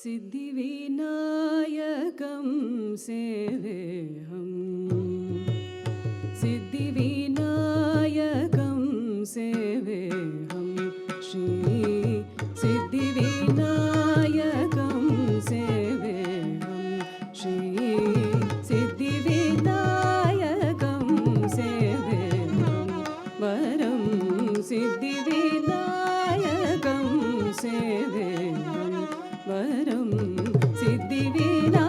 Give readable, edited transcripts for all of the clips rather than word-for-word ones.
सिद्धिविनायकं सेवेऽहम् सिद्धिविनायकं सेवेऽहं श्री सिद्धिविनायकं सेवेऽहं श्री सिद्धिविनायकं सेवेऽहं वरं सिद्धिविनायकं सेवेऽहं वरं सिद्धिविनायकं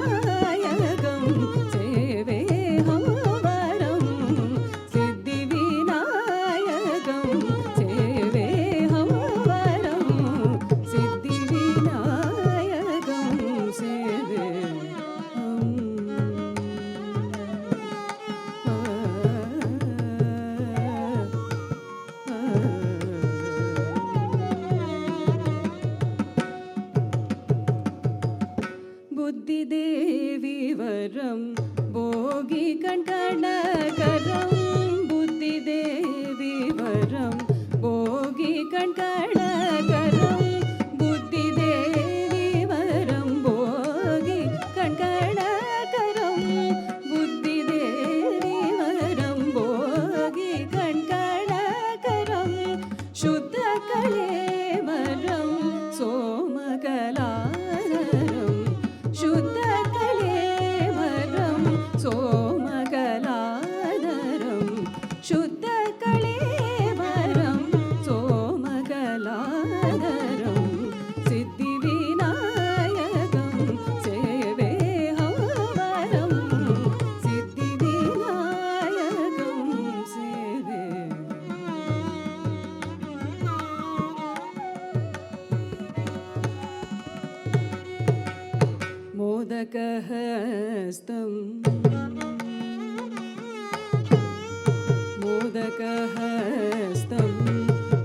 सेवेऽहं वरं सिद्धिविनायकं सेवेऽहं वरं सिद्धिविनायकं बुद्धिदेवी वरं भोगिकण्कणकरं बुद्धिदेवी वरं भोगिकण्कणकरं बुद्धिदेवी वरं भोगिकण्कणकरं बुद्धिदेवी वरं भोगिकण्कणकरं शुद्धकलेवरं सोमकलाधरं शुद्धकलेवरं सोमकलाधरं शुद्धकलेवरं सोमकलाधरं सिद्धिविनायकं सेवेऽहं वरं सिद्धिविनायकं मोदकहस्तं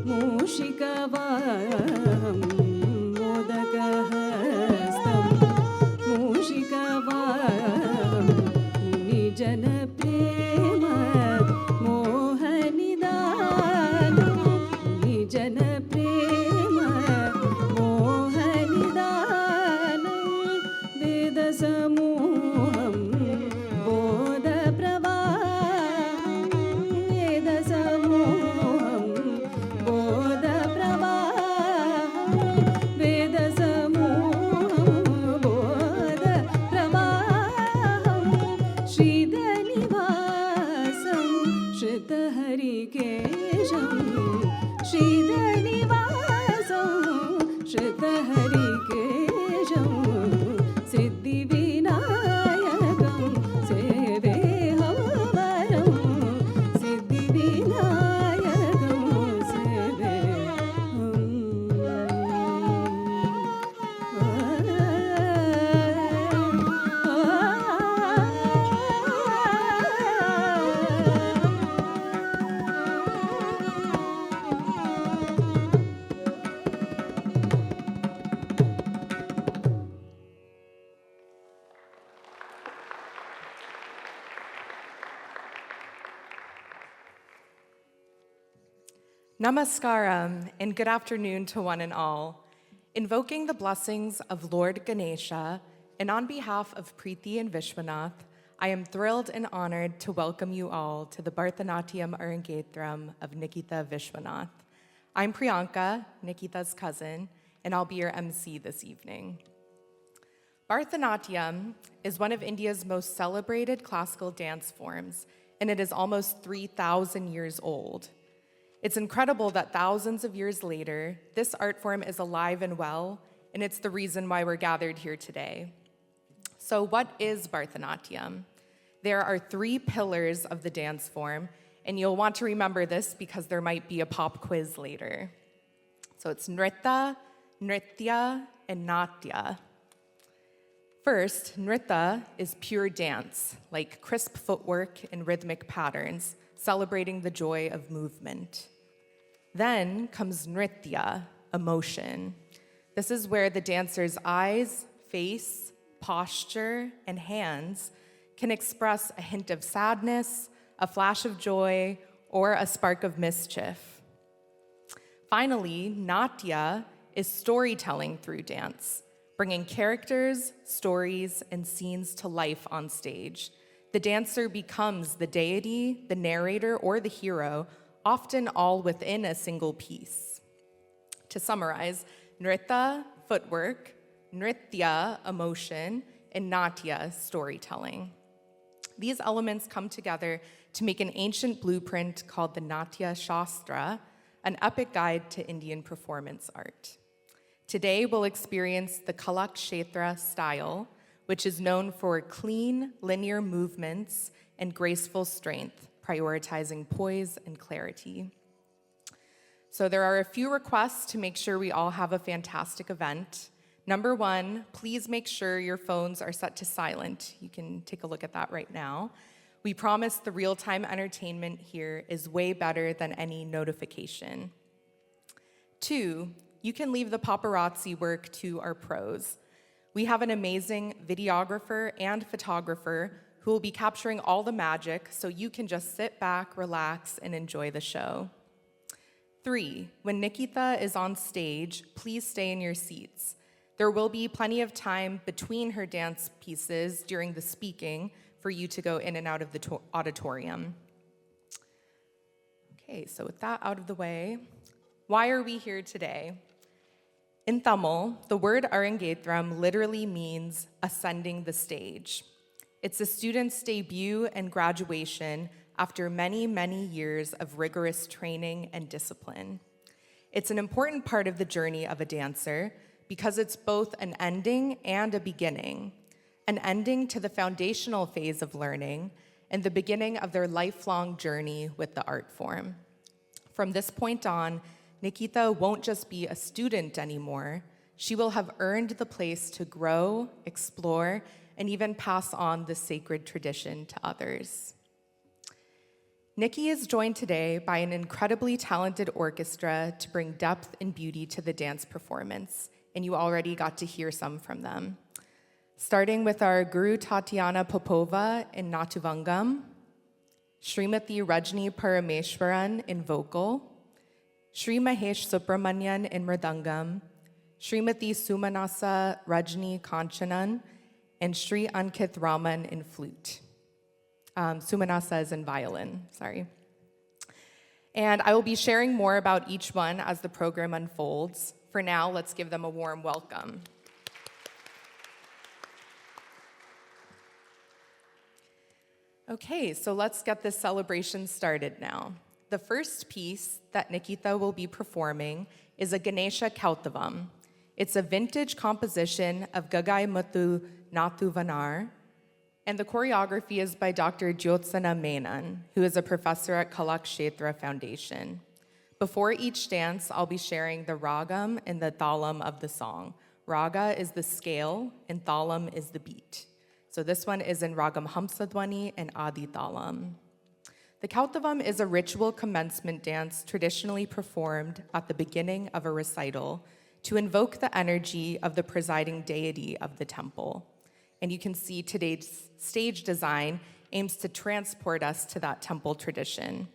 मूषिकवाहं मोदकहस्तं मूषिकवाहं मुनिजनप्रेम मोहनिदानं मुनिजनप्रेम मोहनिदानं वेदसमूहं बोधप्रवाहं वेदसमूहं बोधप्रवाहं वेदसमूहं बोधप्रवाहं श्रीधनिवासं श्रुतहरिकेशं श्रीधनिवासं श्रुतहरिकेशं सिद्धिविनायकं सेवेऽहं वरं सिद्धिविनायकं Namaskaram and good afternoon to one and all. Invoking the blessings of Lord Ganesha and on behalf of Preeti and Vishwanath, I am thrilled and honored to welcome you all to the Bharatanatyam Arangetram of Nikhita Vishwanath. I'm Priyanka, Nikhita's cousin, and I'll be your MC this evening. Bharatanatyam is one of India's most celebrated classical dance forms, and it is almost 3,000 years old. It's incredible that thousands of years later, this art form is alive and well, and it's the reason why we're gathered here today. So what is Bharatanatyam? There are 3 pillars of the dance form, and you'll want to remember this because there might be a pop quiz later. So it's Nritta, Nritya, and Natya. First, Nritta is pure dance, like crisp footwork and rhythmic patterns, celebrating the joy of movement. Then comes Nritya, emotion. This is where the dancer's eyes, face, posture, and hands can express a hint of sadness, a flash of joy, or a spark of mischief. Finally, Natya is storytelling through dance, bringing characters, stories, and scenes to life on stage. The dancer becomes the deity, the narrator, or the hero, often all within a single piece. To summarize, nrita, footwork, nritya, emotion, and natya, storytelling. These elements come together to make an ancient blueprint called the Natya Shastra, an epic guide to Indian performance art. Today, we'll experience the Kalakshetra style, which is known for clean, linear movements and graceful strength, prioritizing poise and clarity. So there are a few requests to make sure we all have a fantastic event. Number one, please make sure your phones are set to silent. You can take a look at that right now. We promise the real-time entertainment here is way better than any notification. Two, you can leave the paparazzi work to our pros. We have an amazing videographer and photographer who will be capturing all the magic, so you can just sit back, relax, and enjoy the show. Three, when Nikhita is on stage, please stay in your seats. There will be plenty of time between her dance pieces during the speaking for you to go in and out of the auditorium. Okay, so with that out of the way, why are we here today? In Tamil, the word Arangetram literally means ascending the stage. It's a student's debut and graduation after many, many years of rigorous training and discipline. It's an important part of the journey of a dancer because it's both an ending and a beginning, an ending to the foundational phase of learning and the beginning of their lifelong journey with the art form. From this point on, Nikhita won't just be a student anymore. She will have earned the place to grow, explore, and even pass on the sacred tradition to others. Nikki is joined today by an incredibly talented orchestra to bring depth and beauty to the dance performance, and you already got to hear some from them. Starting with our Guru Tatiana Popova in Natuvangam, Srimati Rajni Parameshwaran in vocal, Sri Mahesh Subramanian in mridangam, Srimati Sumanasa Rajni Kanchanan, and Sri Ankit Raman in flute. Sumanasa is in violin, sorry. And I will be sharing more about each one as the program unfolds. For now, let's give them a warm welcome. Okay, so let's get this celebration started now. The first piece that Nikhita will be performing is a Ganesha Kautavam. It's a vintage composition of Gagai Muthu Nathuvanar, and the choreography is by Dr. Jyotsana Menon, who is a professor at Kalakshetra Foundation. Before each dance, I'll be sharing the ragam and the thalam of the song. Raga is the scale, and thalam is the beat. So this one is in ragam Hamsadwani and Adi Thalam. The Kautavam is a ritual commencement dance traditionally performed at the beginning of a recital to invoke the energy of the presiding deity of the temple. And you can see today's stage design aims to transport us to that temple tradition.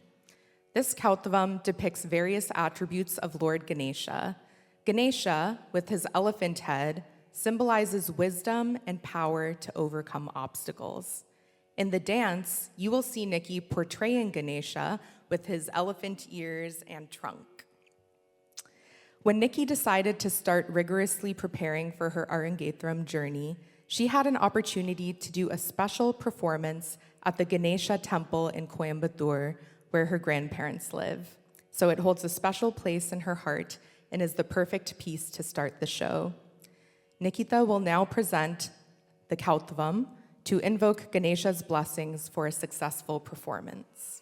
This Kautavam depicts various attributes of Lord Ganesha. Ganesha, with his elephant head, symbolizes wisdom and power to overcome obstacles. In the dance, you will see Nikki portraying Ganesha with his elephant ears and trunk. When Nikki decided to start rigorously preparing for her Arangetram journey, she had an opportunity to do a special performance at the Ganesha temple in Coimbatore, where her grandparents live. So it holds a special place in her heart and is the perfect piece to start the show. Nikhita will now present the Kautavam to invoke Ganesha's blessings for a successful performance.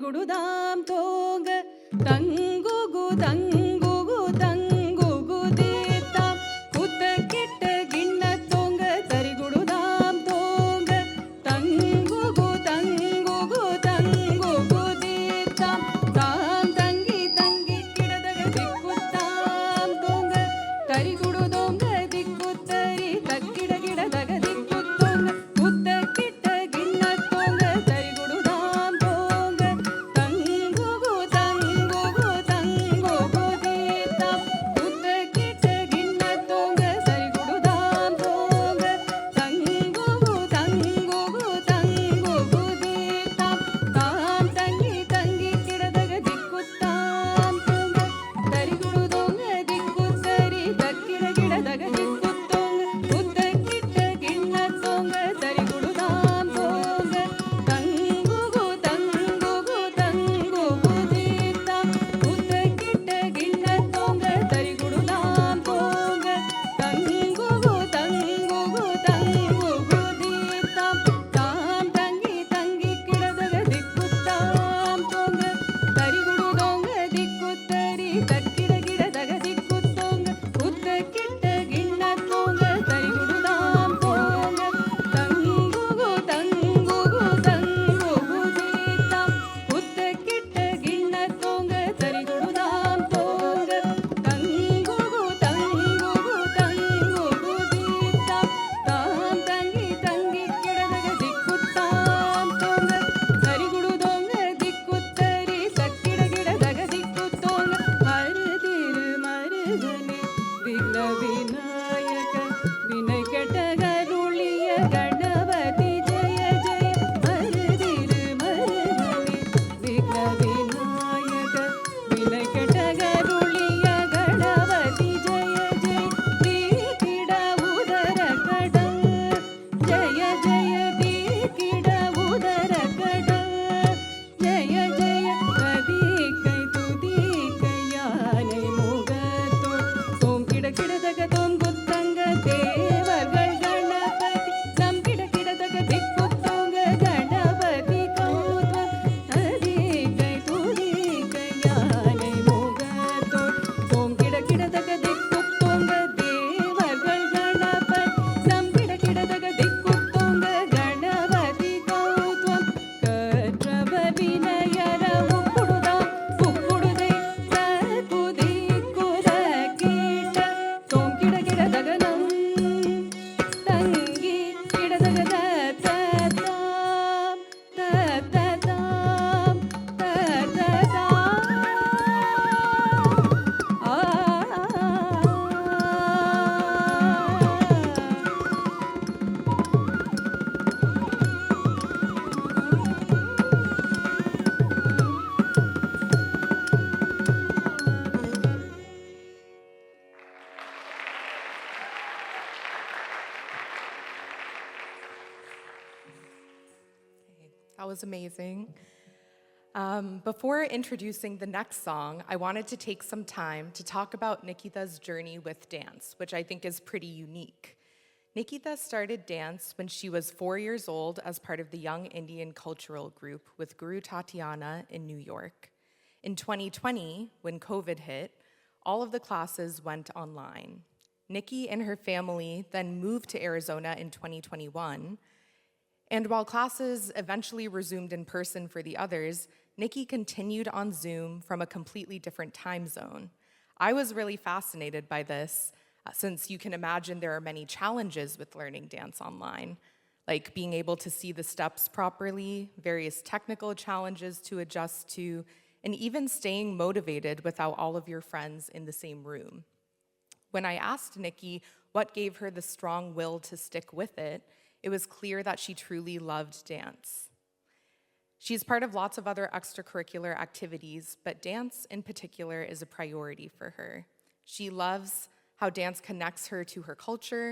தரிகுடுதாம் தோங்க தங்குகு தங்குகு தங்குகு தீத்தாம் குத்த கிட்ட கிண்ண தோங்க தரிகுடுதாம் தோங்க தங்குகு தங்குகு தங்குகு தீத்தாம் தாம் தங்கி தங்கி கிடதக திக்குத்தாம் தோங்க தரிகுடுதோங்க திக்குத்தரி தக்கிட கிடதக திக்குத்தோங்க குத்த கிட்ட கிண்ண தோங்க தரிகுடுதாம் தோங்க தங்குகு தங்குகு தங்குகு தீத்தாம் குத்த கிட்ட கிண்ண தோங்க தரிகுடுதாம் தோங்க தங்குகு தங்குகு தங்குகு தீத்தாம் தாம் தங்கி தங்கி கிடதக திக்குத்தாம் தோங்க தரிகுடுதோங்க திக்குத்தரி தக்கிட கிடதக திக்குத்தோங்க குத்த கிட்ட கிண்ண தோங்க தரிகுடுதாம் தோங்க தங்குகு தங்குகு தங்குகு தீத்தாம் குத்த கிட்ட கிண்ண தோங்க தரிகுடுதாம் தோங்க தங்குகு தங்குகு தங்குகு தீத்தாம் தாம் தங்கி தங்கி கிடதக திக்குத்தாம் தோங்க தரிகுடுதோங்க திக்குத்தரி தக்கிட கிடதக திக்குத்தோங்க குத்த கிட்ட கிண்ண தோங்க தரிகுடுதாம் தோங்க தங்குகு தங்குகு தங்குகு தீத்தாம் குத்த கிட்ட கிண்ண தோங்க தரிகுடுதாம் தோங்க தங்குகு தங்குகு தங்குகு தீத்தாம் தாம் தங்கி தங்கி கிடதக திக்குத்தாம் தோங்க தரிகுடுதோங்க திக்குத்தரி தக்கிட கிடதக திக்குத்தோங்க மருதிரு மருகனே விக்ன விநாயக வினை கெட்டகருளிய கணபதி ஜெய ஜெய மருதிரு மருகனே விக்ன விநாயக வினை கெட்டகருளிய கணபதி ஜெய ஜெய தீக்கிட உதர கட ஜெய ஜெய தீக்கிட உதர கட ஜெய ஜெய கதிகை துதிகை யானை முகத்தோன் தோம் கிட கிடதக தோம் குத்தங்க தேவர்கள் கணபதி நம் கிட கிடதக திக்குத்தோங்க கணபதி கௌத்வம் கதிகை துதிகை யானை முகத்தோன் தோம் கிட கிடதக திக்குத்தோங்க தேவர்கள் கணபதி நம் கிட கிடதக திக்குத்தோங்க கணபதி கௌத்வம் கற்றவர் வினயர உப்புடுதாம் உப்புடுதை குதி குத கீட்ட தோம் கிட கிடதகனம் தங்கி கிடதக தத்ததாம் தத்ததாம் தத்ததாம் ஆ That was amazing. Before introducing the next song, I wanted to take some time to talk about Nikhita's journey with dance, which I think is pretty unique. Nikhita started dance when she was 4 years old as part of the Young Indian Cultural Group with Guru Tatiana in New York. In 2020, when COVID hit, all of the classes went online. Nikki and her family then moved to Arizona in 2021. And while classes eventually resumed in person for the others, Nikki continued on Zoom from a completely different time zone. I was really fascinated by this, since you can imagine there are many challenges with learning dance online, like being able to see the steps properly, various technical challenges to adjust to, and even staying motivated without all of your friends in the same room. When I asked Nikki what gave her the strong will to stick with it, it was clear that she truly loved dance. She's part of lots of other extracurricular activities, but dance in particular is a priority for her. She loves how dance connects her to her culture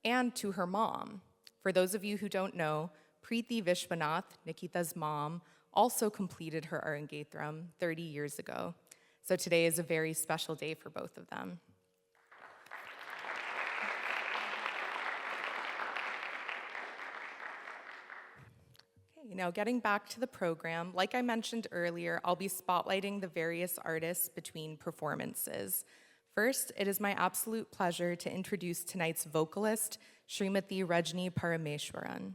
and to her mom. For those of you who don't know, Preeti Vishwanath, Nikhita's mom, also completed her Arangetram 30 years ago. So today is a very special day for both of them. Now getting back to the program, like I mentioned earlier, I'll be spotlighting the various artists between performances. First, it is my absolute pleasure to introduce tonight's vocalist, Srimati Rajni Parameshwaran.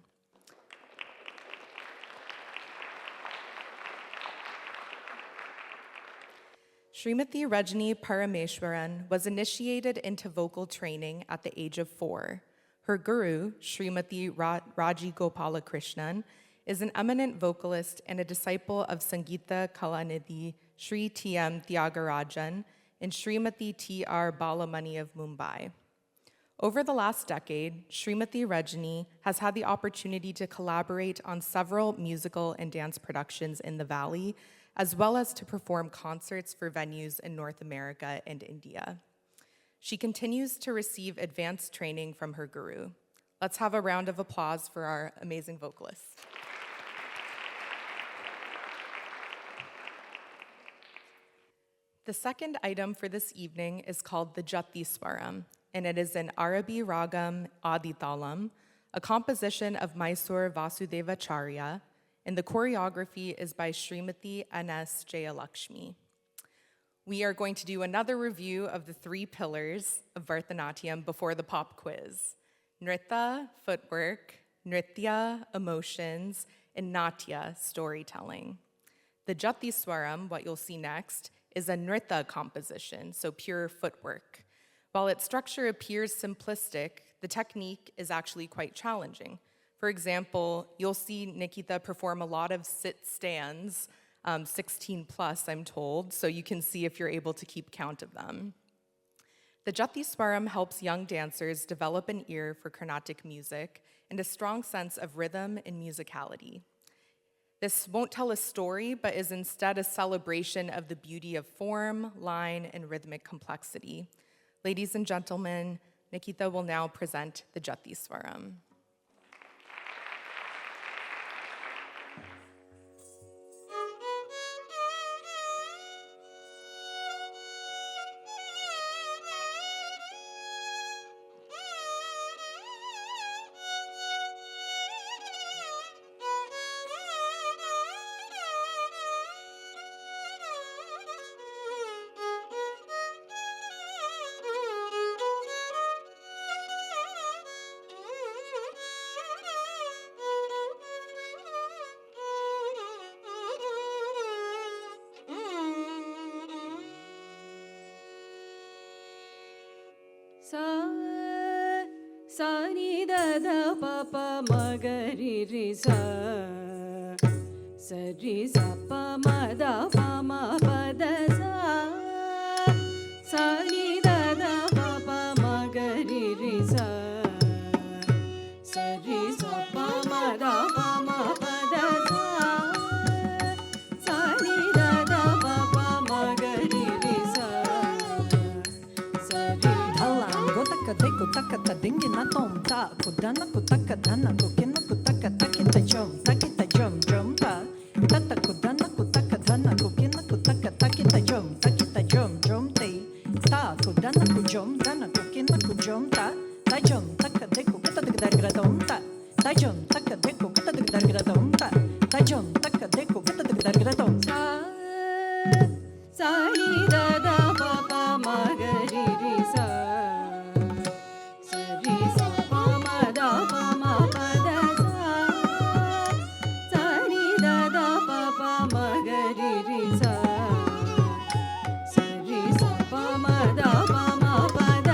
Srimati Rajni Parameshwaran was initiated into vocal training at the age of 4. Her guru, Srimati Raji Gopalakrishnan, is an eminent vocalist and a disciple of Sangeeta Kalanidhi Sri T.M. Tyagarajan and Srimati T.R. Balamani of Mumbai. Over the last decade, Srimati Rajni has had the opportunity to collaborate on several musical and dance productions in the Valley, as well as to perform concerts for venues in North America and India. She continues to receive advanced training from her guru. Let's have a round of applause for our amazing vocalist. The second item for this evening is called the Jati Swaram, and it is an Arabi Ragam Aditalam, a composition of Mysore Vasudevacharya, and the choreography is by Srimati N.S. Jayalakshmi. We are going to do another review of the 3 pillars of Bharatanatyam before the pop quiz: Nrita, footwork; Nritya, emotions; and Natya, storytelling. The Jati Swaram, what you'll see next, is a Nrita composition, so pure footwork. While its structure appears simplistic, the technique is actually quite challenging. For example, you'll see Nikhita perform a lot of sit-stands, 16 plus, I'm told, so you can see if you're able to keep count of them. The Jati Swaram helps young dancers develop an ear for Carnatic music and a strong sense of rhythm and musicality. This won't tell a story, but is instead a celebration of the beauty of form, line, and rhythmic complexity. Ladies and gentlemen, Nikhita will now present the Jati Swaram. Sa ni da da pa pa ma ga ri ri sa ri sa pa ma da pa ma pa da sa ni da da pa pa ma ga ri ri sa ri sa pa ma da pa ma pa da sa ni da da pa pa ma ga ri ri sa ri dhalang go taka de go taka ta dingi na tom ta kudana kutaka dana kukina kutaka takita jom ta tata kudana kutaka dana kukina kutaka takita jom te ta kudana kujom dana kukina kujom ta jom taka de ko kata de gradom ta jom taka de ko kata de gradom ta jom taka de ko kata de gradom sa ni da da pa pa ma ga ri ri sa ri sa pa ma da pa ma pa da sa ni da da pa pa ma ga ri ri sa ri sa pa ma da pa ma pa da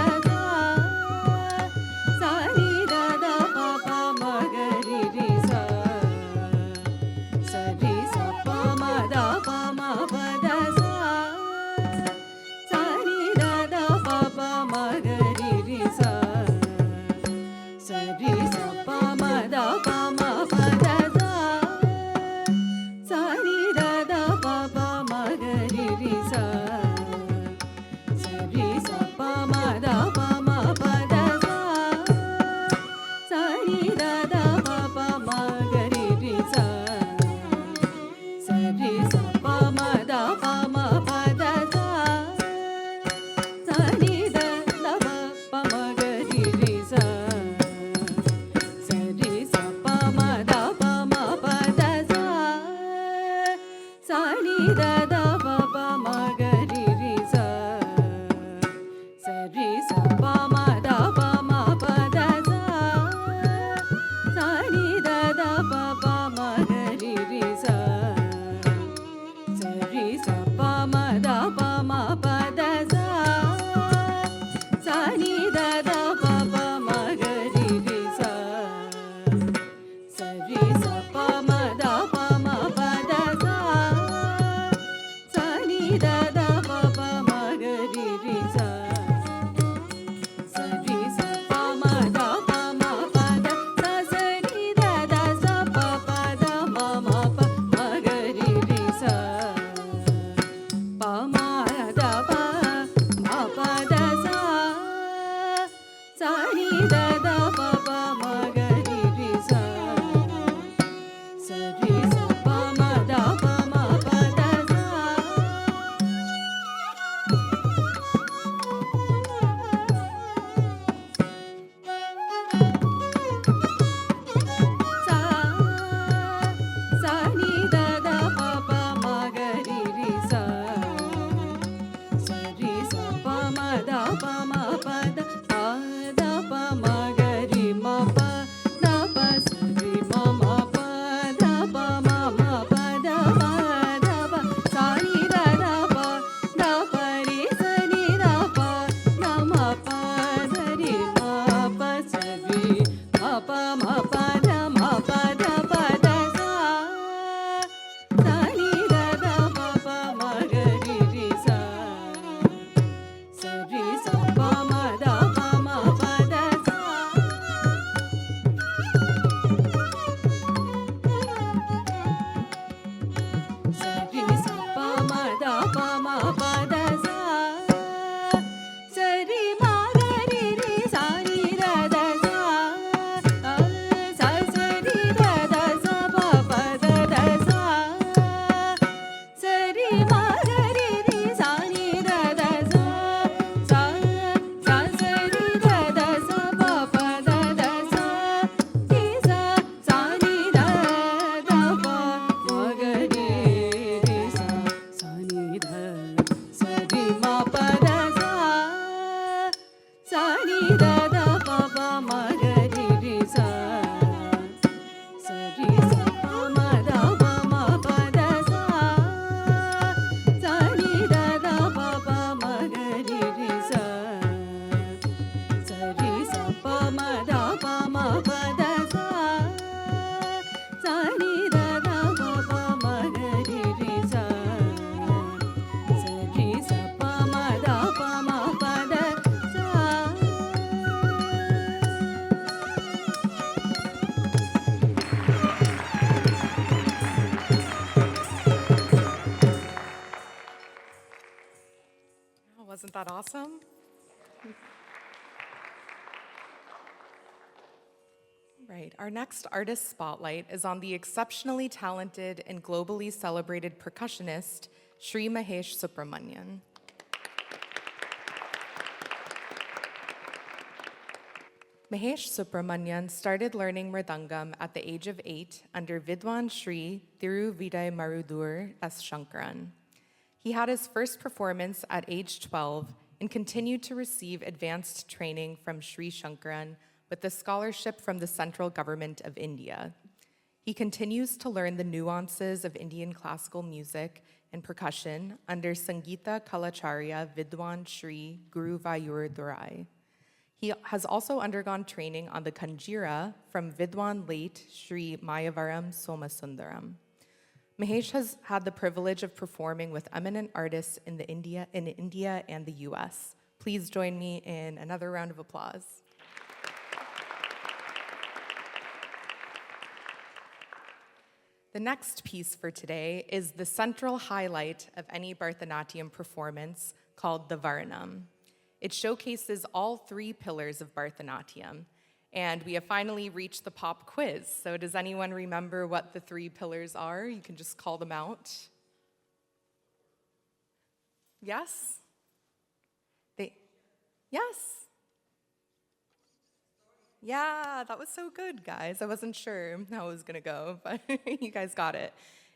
Wasn't that awesome? Right, our next artist spotlight is on the exceptionally talented and globally celebrated percussionist, Sri Mahesh Subramanian. Mahesh Subramanian started learning mridangam at the age of 8 under Vidwan Sri Thiruvidai Marudur S. Shankaran. He had his first performance at age 12 and continued to receive advanced training from Sri Shankaran with the scholarship from the central government of India. He continues to learn the nuances of Indian classical music and percussion under Sangeeta Kalacharya Vidwan Sri Guru Vayur Durai. He has also undergone training on the Kanjira from Vidwan late Sri Mayavaram Somasundaram. Mahesh has had the privilege of performing with eminent artists in India and the US. Please join me in another round of applause. The next piece for today is the central highlight of any Bharatanatyam performance called the Varanam. It showcases all 3 pillars of Bharatanatyam, and we have finally reached the pop quiz. So does anyone remember what the 3 pillars are? You can just call them out. Yes? Yes? Yeah, that was so good, guys. I wasn't sure how it was gonna go, but you guys got it.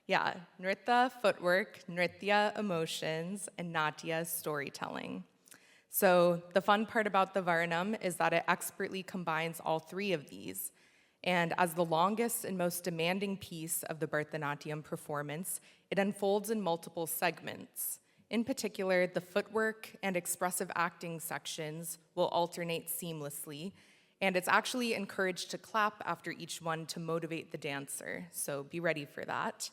Yeah, Nritta, footwork, Nritya, emotions, and Natya, storytelling. So the fun part about the Varanam is that it expertly combines all 3 of these. And as the longest and most demanding piece of the Bharatanatyam performance, it unfolds in multiple segments. In particular, the footwork and expressive acting sections will alternate seamlessly, and it's actually encouraged to clap after each one to motivate the dancer, so be ready for that.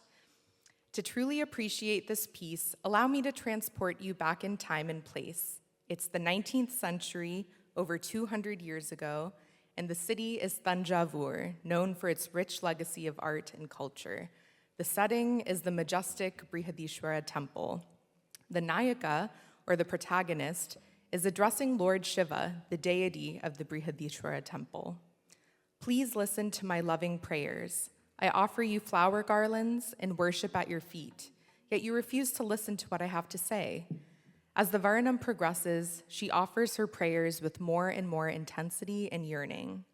To truly appreciate this piece, allow me to transport you back in time and place. It's the 19th century, over 200 years ago, and the city is Thanjavur, known for its rich legacy of art and culture. The setting is the majestic Brihadishwara temple. The Nayaka, or the protagonist, is addressing Lord Shiva, the deity of the Brihadishwara temple. Please listen to my loving prayers. I offer you flower garlands and worship at your feet, yet you refuse to listen to what I have to say. As the Varanam progresses, she offers her prayers with more and more intensity and yearning.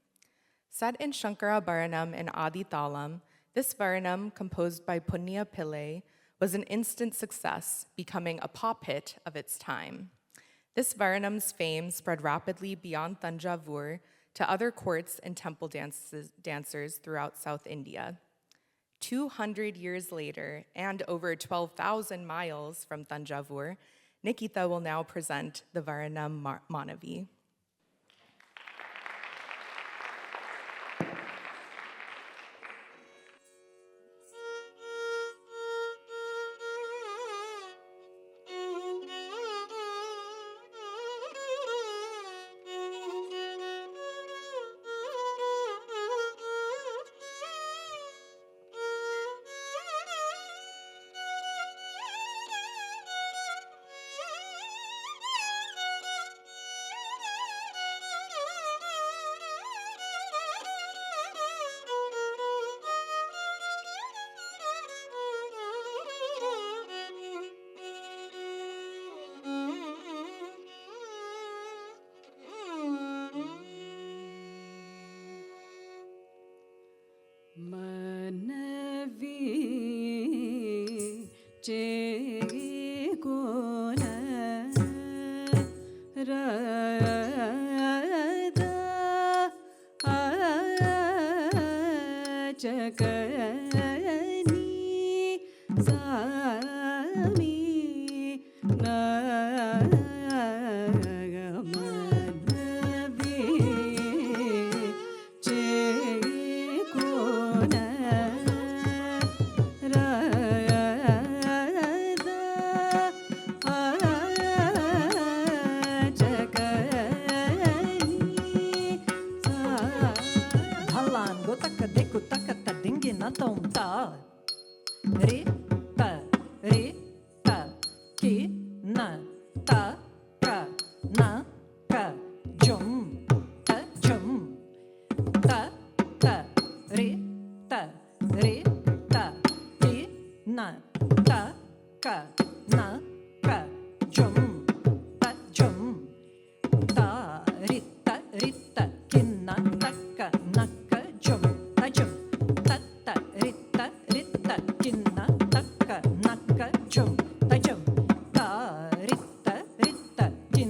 Set in Shankara Bharanam and Adi Talam, this Varanam, composed by Punya Pillai, was an instant success, becoming a pop hit of its time. This Varanam's fame spread rapidly beyond Thanjavur to other courts and temple dancers throughout South India. 200 years later, and over 12,000 miles from Thanjavur, Nikhita will now present the Varanam Manavi. na ka jum ta jum ta ta re ta ti na ta ka na ka jum ta jum ta rita kinna taka naka jum ta jum ta rita kinna taka naka jum ta jum ta rita kinna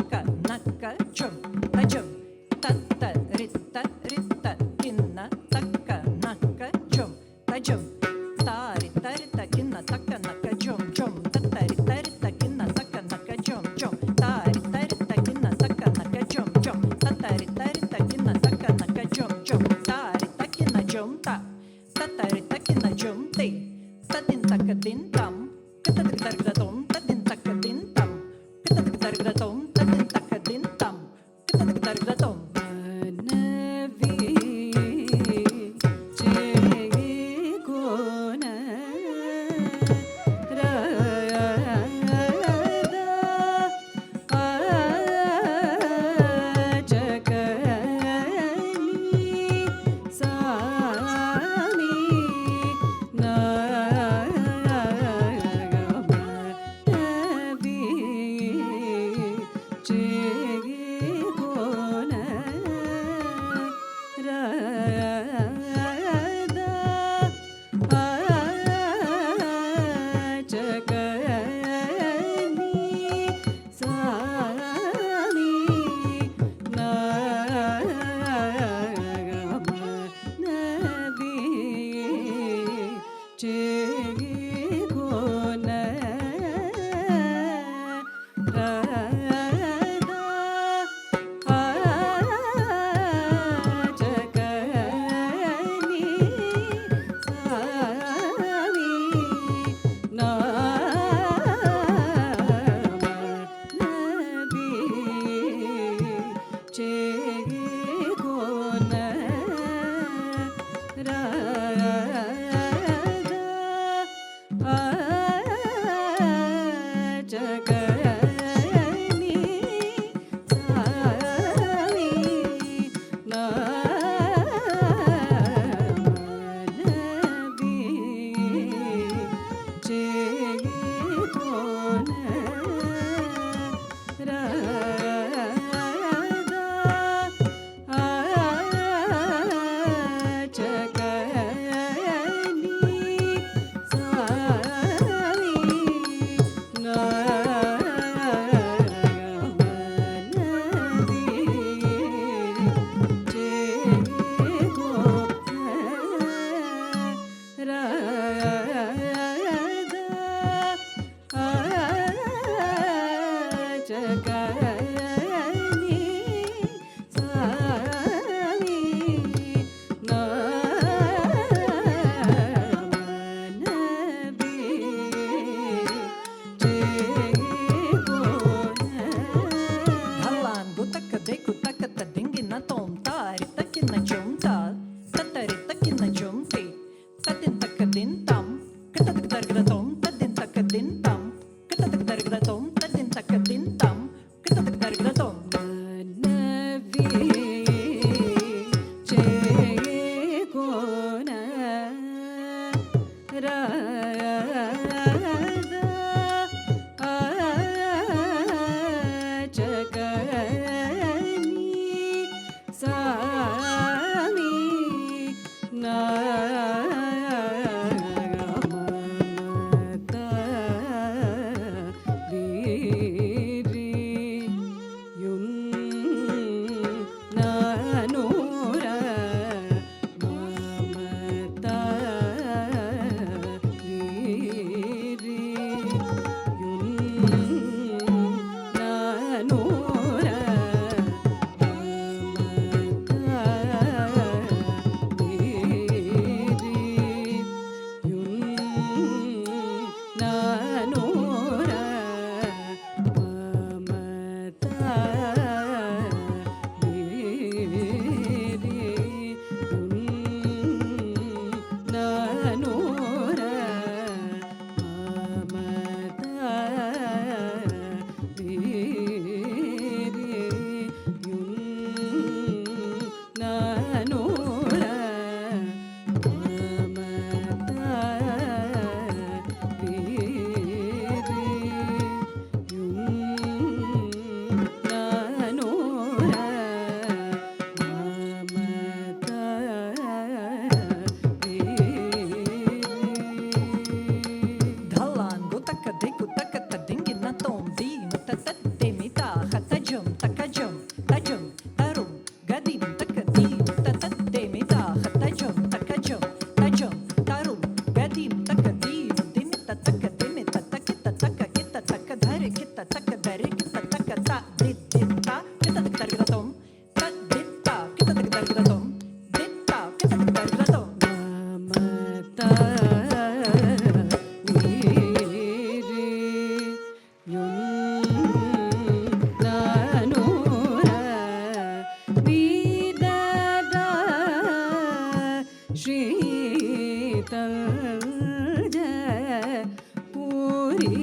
taka naka jum ta jum ta rita kinna taka naka jum ta jum ta rita kinna taka naka jum jum ta rita kinna taka naka jum jum ta rita kinna taka naka jum jum ta rita kinna taka naka jum jum ta rita kinna jum ta rita kinna jum te ta din taka din tam kita taka dom ta din taka din tam kita taka dom ta din taka din tam kita taka dom ditta, kita tak targeta tom, ta ditta, kita tak targeta tom, ditta, kita tak targeta tom. Mata niri yun nanura vidada shita puri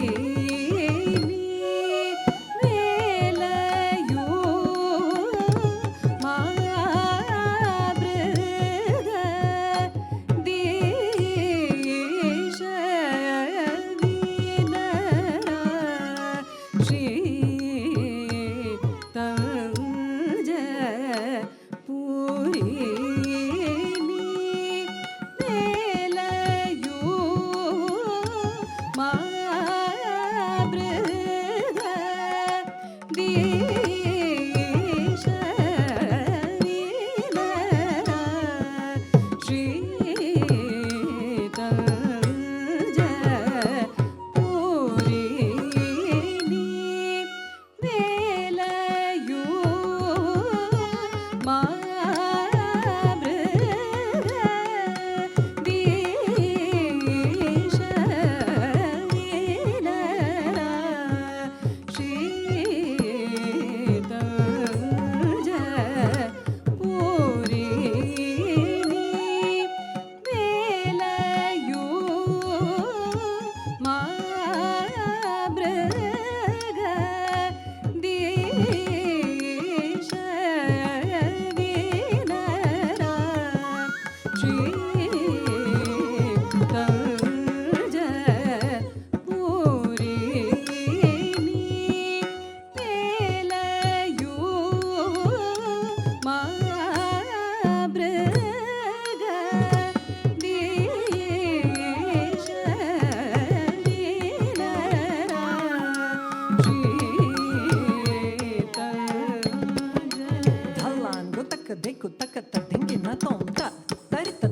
Dhalan go taka deku taka ta dingi na tom ta, tarita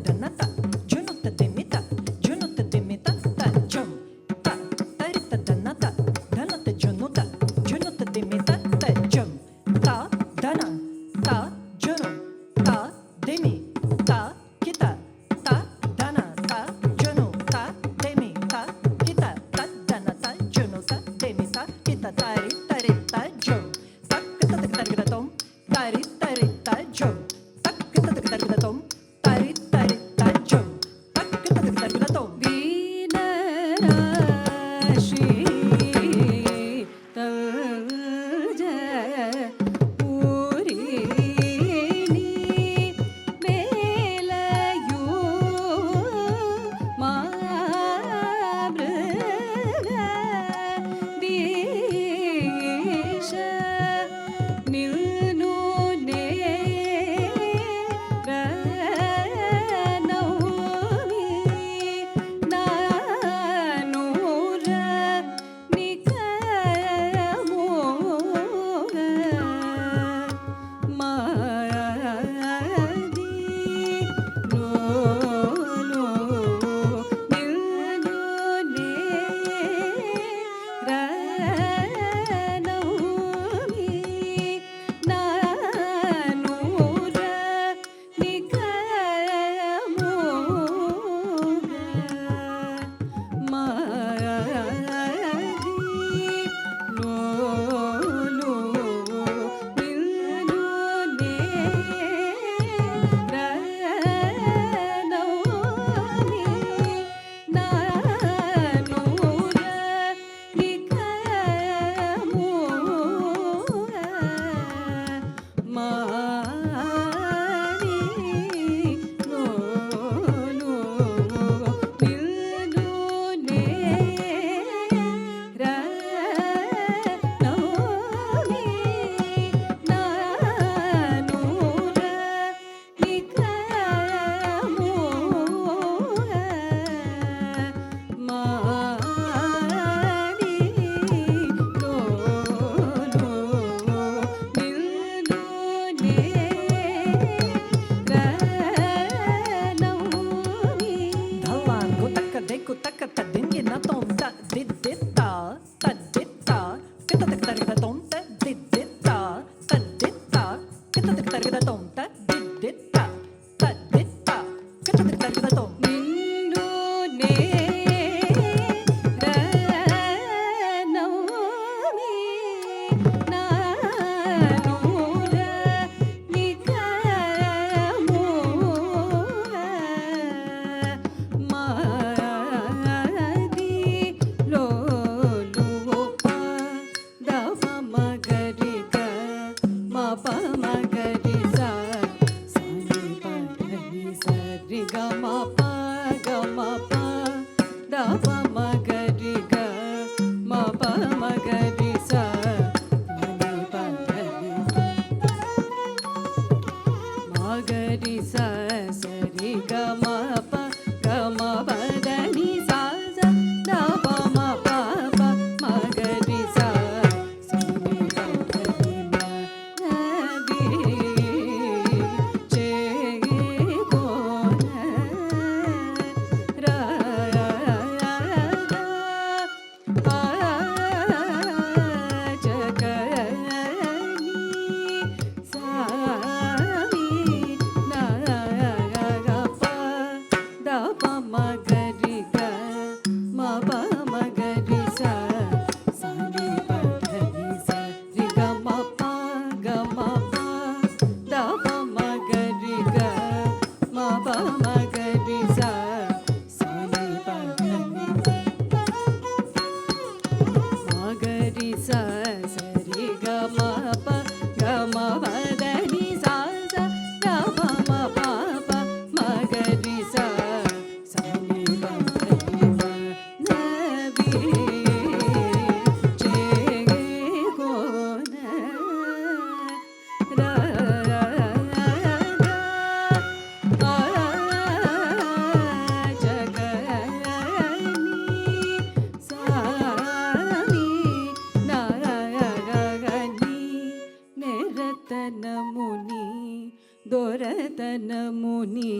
దొరతనముని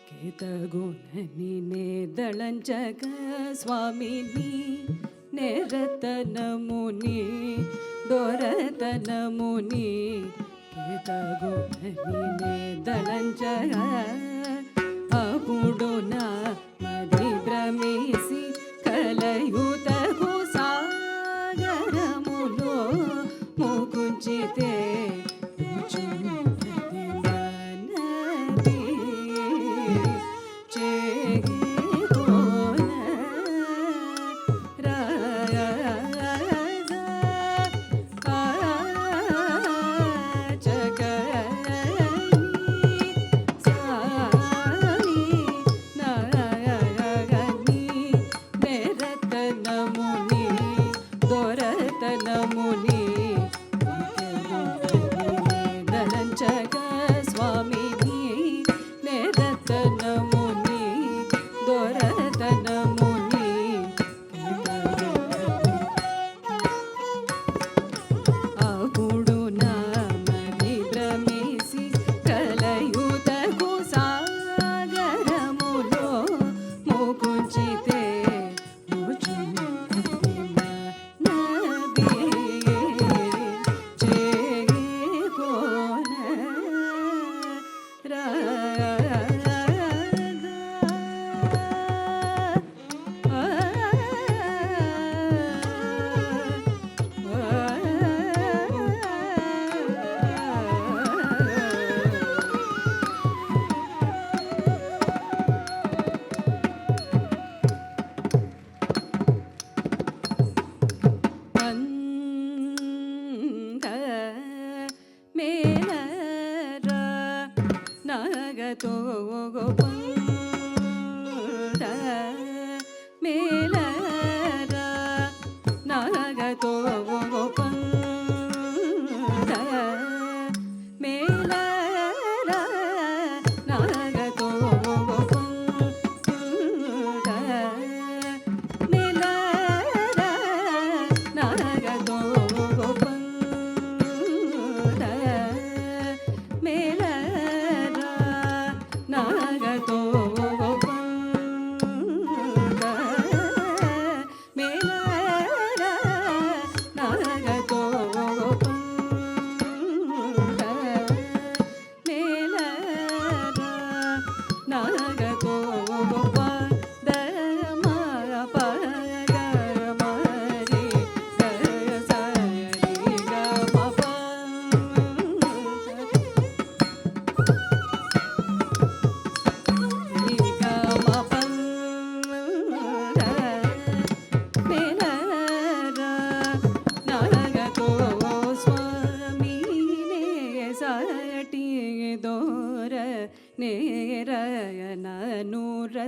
కేతగుణని నేదళంచక స్వామిని నేరతనముని దొరతనముని కేతగుణని నేదళంచక అప్పుడు నా మది భ్రమిసి కలయుతకు సాగరములో ముకుంచితే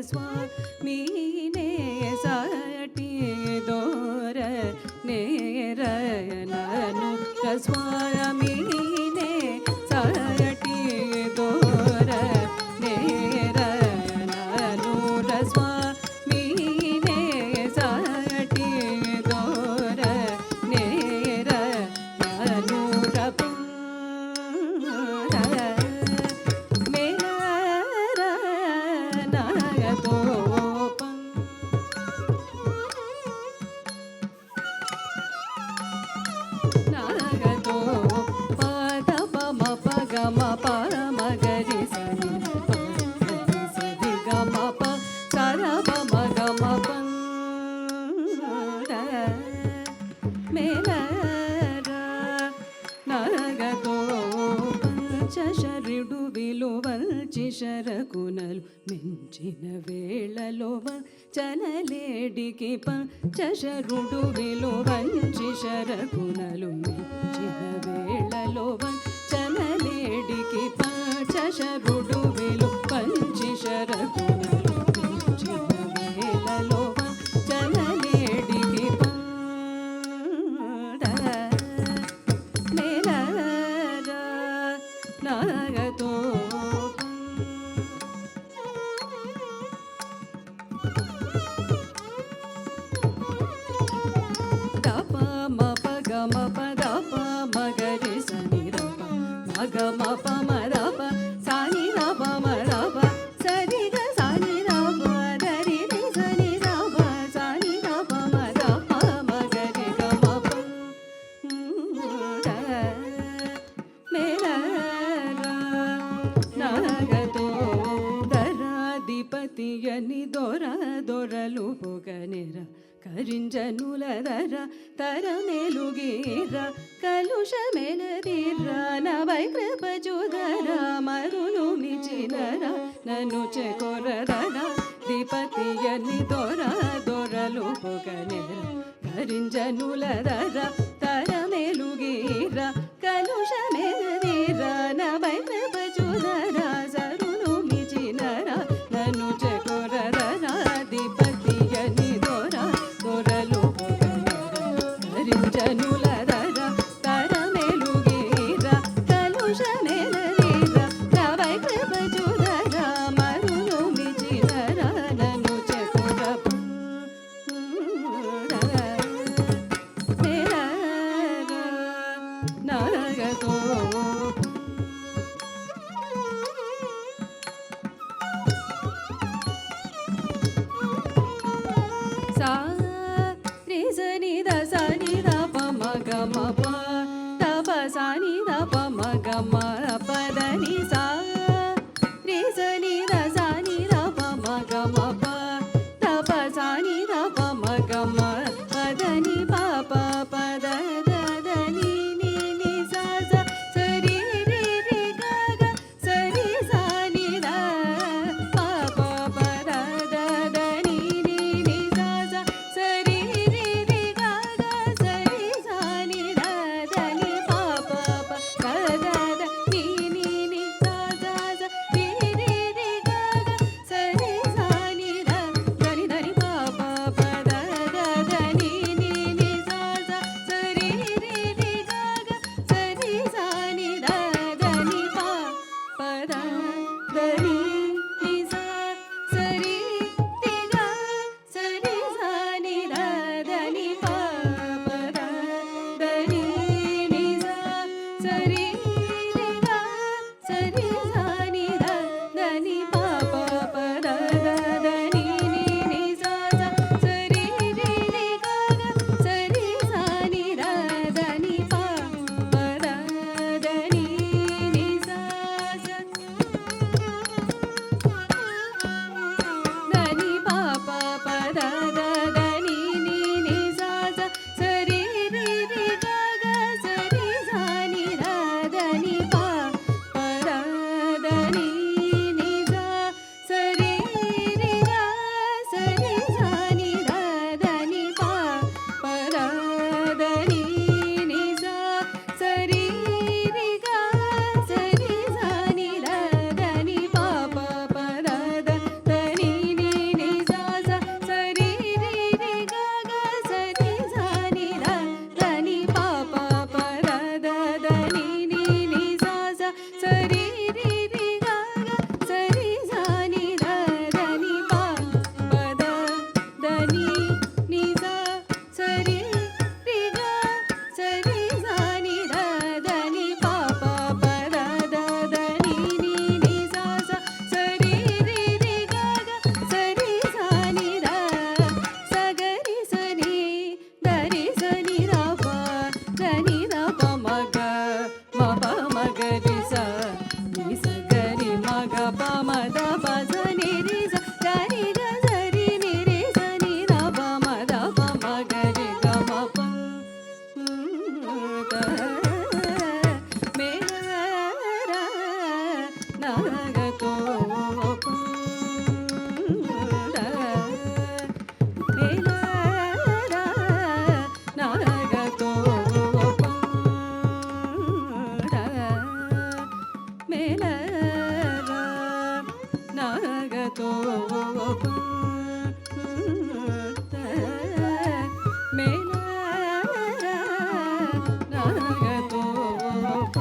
స్వామినే సాటి దోర నేరయనను స్వామినే సాటి దోర నేరయనను స్వామినే సాటి దోర నేరయను శరీడు విలువల్చి శరకునలు మించిన వేళలో చనలేడికి పంచశరుడు విలువంచి శరకునలు మించిన వేళలో చనలేడికి పంచశరుడు విలువంచి శరకునలు మించిన వేళలో చనలేడికి నాగతో దప మ ప గ మ ప ద ప రింజనులదర తరమెలుగీర కలుషమెలదీర నవై కృపచుదర మరులు మిచినర నన్ను చెకొరదర దీపతియని దొర దొరలు పొగనేర రింజనులదర తరమెలుగీర కలుషమెలదీర నవై కృపచుదర సరులు మిచినర నన్ను చెకొరదర దీపతియని దొర దొరలు రింజనులదర తరమెలుగీర కలుషమెలదీర నవై కృపచుదర మరులు మిచినర నన్ను చెకొర నాగతో సా రి సని ద సని ద ప మ గ మ ప ద ప సని ద ప మ గ మ ప ద ని సా రి సని ద సని ద ప మ గ మ ప ద ప సని ద ప మ గ మ ప ద ని ప ప ప ద ద ద ని ని ని సా సా స రి రి రి గ గ స రి సా ని ద ప ప ప ద ద ద ని ని ని సా సా స రి రి రి గ గ స రి సా ని ద ద ని ప ప ప ద ద ద ని ని ని సా సా స రి రి రి గ గ స రి సా ని ద ద ని ద ని ప ప ప ద ద ద ని ని ని సా సా స రి రి రి గ గ స రి సా ని ద ద ని ప ప ద ద ని ని సా స రి రి గ స రి సా ని ద ద ని ప ప ద ద ని ని సా స రి రి గ స రి సా ని ద ద ని ప ప ప ద ద ద ని ని ని సా సా స రి రి రి గ గ స రి సా ని ద ద ని ప ప ద ద ని ని సా సా దని ప ప ప ద ద ద ని ని ని సా సా స రి రి రి గ గ స రి సా ని ద ద ని ప ప ద ద ని ని సా స రి రి గ స రి సా ని ద ద ని ప ప ద ద ని ని సా స రి రి గ స రి సా ని ద ద ని ప ప ప ద ద ద ని ని ని సా సా స రి రి రి గ గ స రి సా ని ద ద ని ప ప ప ద ద ద ని ని ని సా సా స రి రి రి గ గ స రి సా ని ద ద ని ప ప ద ద ని ని సా స రి రి గ స రి సా ని ద ద ని ప ప ప ద ద ద ని ని ని సా సా స రి రి రి గ గ స రి సా ని ద స గ రి స ని ద రి స ని ద ప ద ని ద ప మ గ మ ప మ గ రి స ని స గ రి మ గ ప మ ద ప స ని రి స గ రి గ స రి ని రి స ని ద ప మ ద ప మ గ రి గ మ ప ద మే ర నా గ తో ప ద మే ర నా గ తో ప ద మే ర నా గ తో ప ద మే ర నా గ తో ప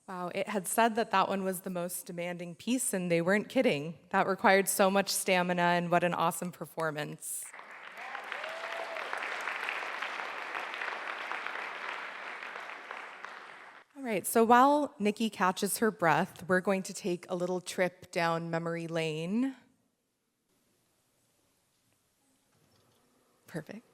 Wow, it had said that that one was the most demanding piece, and they weren't kidding. That required so much stamina, and what an awesome performance. right, so while Nikki catches her breath, we're going to take a little trip down memory lane. Perfect.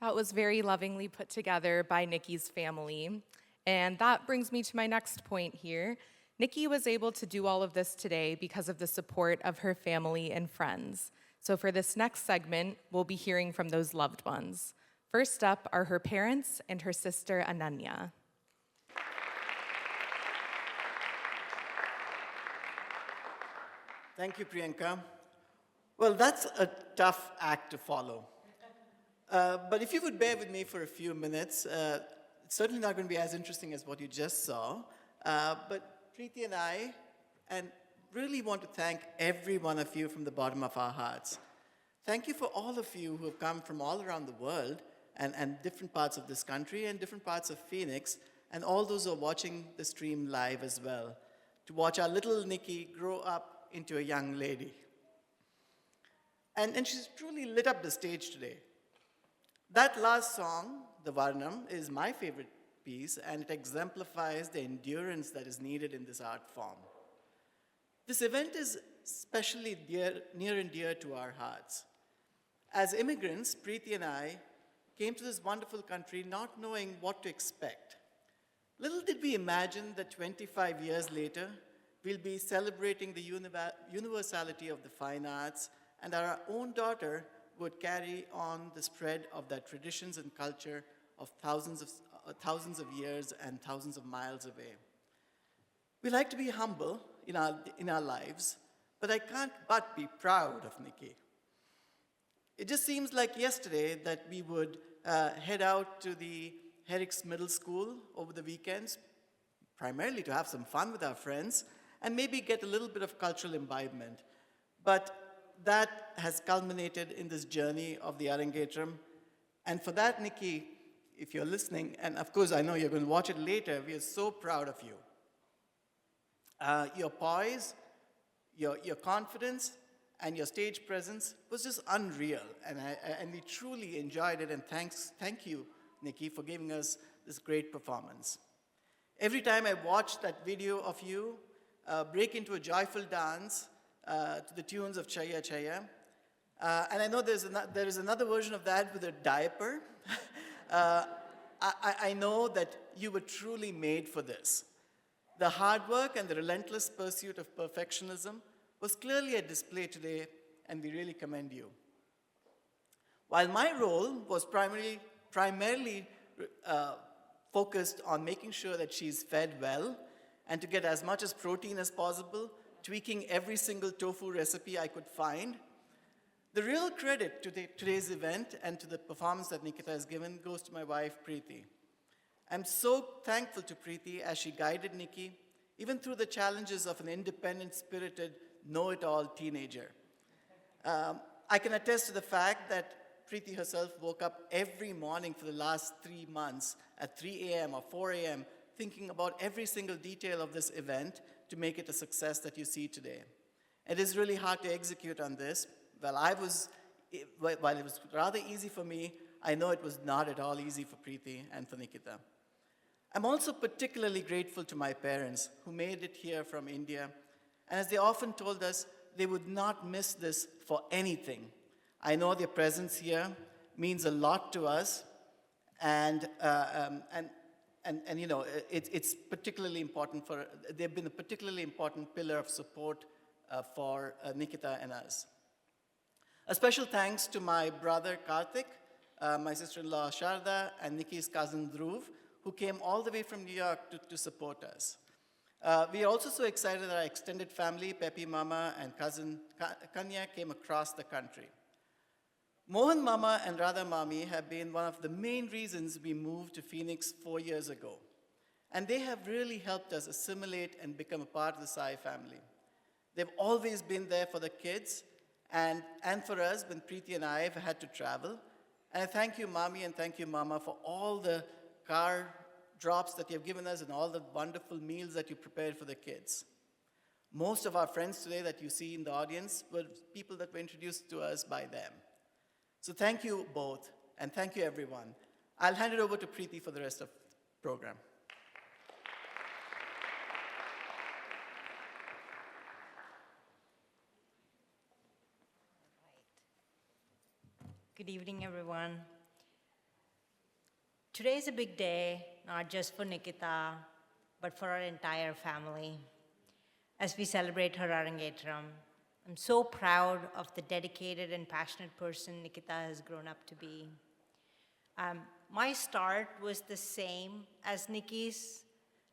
That was very lovingly put together by Nikki's family. And that brings me to my next point here. Nikki was able to do all of this today because of the support of her family and friends. So for this next segment, we'll be hearing from those loved ones. First up are her parents and her sister Ananya. Thank you, Priyanka. Well, that's a tough act to follow. But if you would bear with me for a few minutes, it's certainly not going to be as interesting as what you just saw. But Preeti and I really want to thank every one of you from the bottom of our hearts. Thank you for all of you who have come from all around the world and different parts of this country and different parts of Phoenix, and all those who are watching the stream live as well, to watch our little Nikki grow up into a young lady. And she's truly lit up the stage today. That last song, the Varnam, is my favorite piece, and it exemplifies the endurance that is needed in this art form. This event is especially near and dear to our hearts. As immigrants, Preeti and I came to this wonderful country not knowing what to expect, Little did we imagine that 25 years later, we'll be celebrating the universality of the fine arts, and our own daughter would carry on the spread of that traditions and culture of thousands of years and thousands of miles away. We like to be humble in our lives, but I can't but be proud of Nikki. It just seems like yesterday that we would head out to the Herrick's Middle School over the weekends, primarily to have some fun with our friends and maybe get a little bit of cultural imbibement. But that has culminated in this journey of the Arangetram. And for that, Nikki, if you're listening, and of course I know you're going to watch it later, we are so proud of you. Your poise, your confidence, and your stage presence was just unreal. And we truly enjoyed it, and thank you, Nikki, for giving us this great performance. Every time I watch that video of you break into a joyful dance to the tunes of Chaya Chaya, and I know there is another version of that with a diaper. I know that you were truly made for this. The hard work and the relentless pursuit of perfectionism was clearly a display today, and we really commend you. While my role was primarily focused on making sure that she's fed well and to get as much as protein as possible, tweaking every single tofu recipe I could find, the real credit to today's event and to the performance that Nikhita has given goes to my wife, Preeti. I'm so thankful to Preeti as she guided Nikki, even through the challenges of an independent, spirited, know-it-all teenager. I can attest to the fact that Preeti herself woke up every morning for the last 3 months at 3 a.m. or 4 a.m. thinking about every single detail of this event to make it a success that you see today. It is really hard to execute on this. While it was rather easy for me, I know it was not at all easy for Preeti and for Nikhita. I'm also particularly grateful to my parents who made it here from India, and as they often told us, they would not miss this for anything. I know their presence here means a lot to us, and you know, it's particularly important they've been a particularly important pillar of support for Nikhita and us. A special thanks to my brother Karthik, my sister-in-law Sharda, and Nikki's cousin Dhruv, who came all the way from New York to support us. We are also so excited that our extended family, Pepi Mama and cousin Kanya, came across the country. Mohan Mama and Radha Mami have been one of the main reasons we moved to Phoenix 4 years ago. And they have really helped us assimilate and become a part of the Sai family. They've always been there for the kids and for us when Preeti and I have had to travel. And I thank you, Mami, and thank you, Mama, for all the car drops that you've given us and all the wonderful meals that you prepared for the kids. Most of our friends today that you see in the audience were people that were introduced to us by them. So thank you both, and thank you everyone. I'll hand it over to Preeti for the rest of the program. Good evening, everyone. Today is a big day, not just for Nikhita, but for our entire family. As we celebrate her Arangetram, I'm so proud of the dedicated and passionate person Nikhita has grown up to be. My start was the same as Nikki's.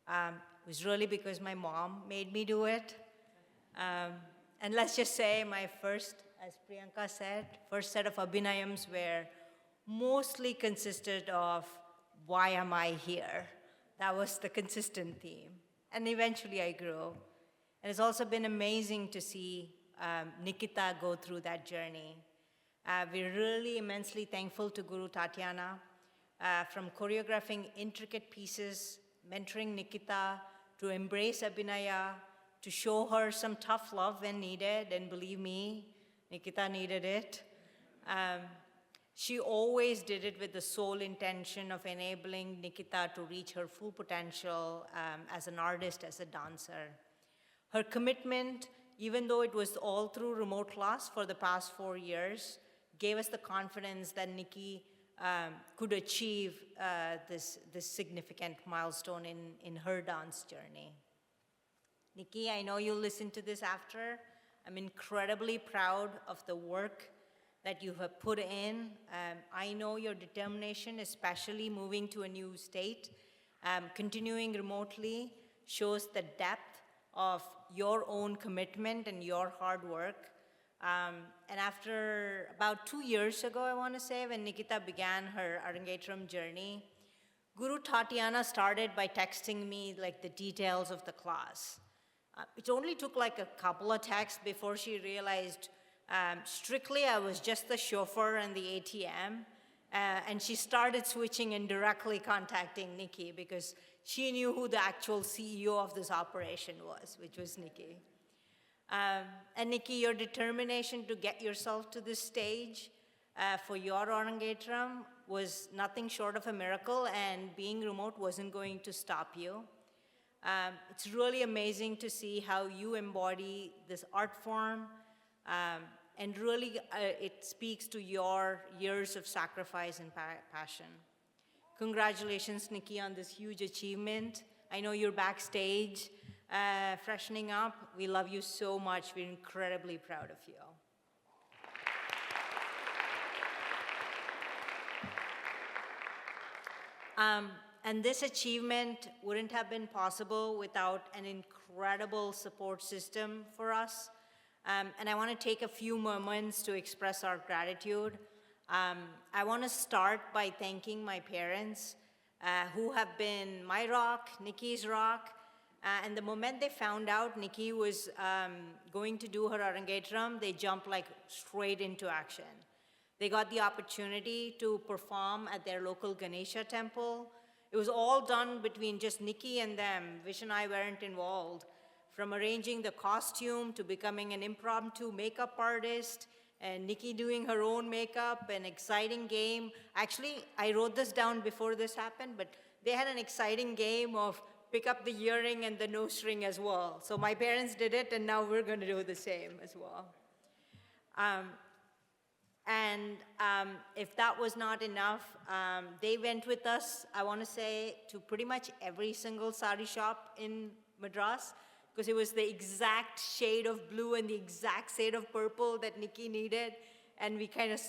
It was really because my mom made me do it. And let's just say my first, as Priyanka said, first set of abhinayams were mostly consisted of, why am I here? That was the consistent theme. And eventually I grew. And it's also been amazing to see Nikhita go through that journey. We're really immensely thankful to Guru Tatiana from choreographing intricate pieces, mentoring Nikhita, to embrace Abhinaya, to show her some tough love when needed, and believe me, Nikhita needed it. She always did it with the sole intention of enabling Nikhita to reach her full potential as an artist, as a dancer. Her commitment, even though it was all through remote class for the past 4 years, gave us the confidence that Nikki could achieve this significant milestone in her dance journey. Nikki, I know you'll listen to this after. I'm incredibly proud of the work that you have put in. I know your determination, especially moving to a new state, continuing remotely, shows the depth of your own commitment and your hard work. And after about 2 years ago, I want to say, when Nikhita began her Arangetram journey, Guru Tatiana started by texting me like the details of the class. It only took like a couple of texts before she realized strictly I was just the chauffeur and the ATM. And she started switching and directly contacting Nikki because she knew who the actual CEO of this operation was, which was Nikki. And Nikki, your determination to get yourself to this stage for your Arangetram was nothing short of a miracle, and being remote wasn't going to stop you. It's really amazing to see how you embody this art form, and really it speaks to your years of sacrifice and passion. Congratulations, Nikki, on this huge achievement. I know you're backstage freshening up. We love you so much. We're incredibly proud of you. And this achievement wouldn't have been possible without an incredible support system for us. And I want to take a few moments to express our gratitude. I want to start by thanking my parents, who have been my rock, Nikki's rock. And the moment they found out Nikki was going to do her Arangetram, they jumped like straight into action. They got the opportunity to perform at their local Ganesha temple. It was all done between just Nikki and them. Vish and I weren't involved. From arranging the costume to becoming an impromptu makeup artist, and Nikki doing her own makeup, an exciting game. Actually, I wrote this down before this happened, but they had an exciting game of pick up the earring and the nose ring as well. So my parents did it, and now we're going to do the same as well. If that was not enough, they went with us, I want to say, to pretty much every single sari shop in Madras, because it was the exact shade of blue and the exact shade of purple that Nikki needed. And we kind of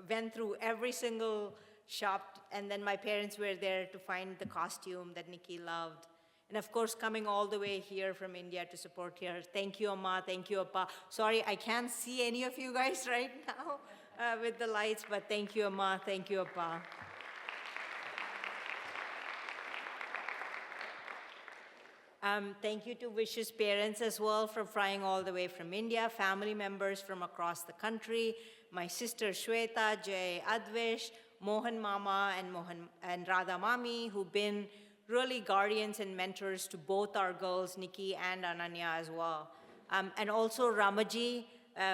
went through every single shop, and then my parents were there to find the costume that Nikki loved. And of course, coming all the way here from India to support her. Thank you, Amma. Thank you, Appa. Sorry, I can't see any of you guys right now with the lights, but thank you, Amma. Thank you, Appa. Thank you to Vish's parents as well for flying all the way from India, family members from across the country, my sister Shweta, Jay, Advish, Mohan Mama, and Radha Mami, who've been really guardians and mentors to both our girls, Nikki and Ananya as well. And also Ramaji,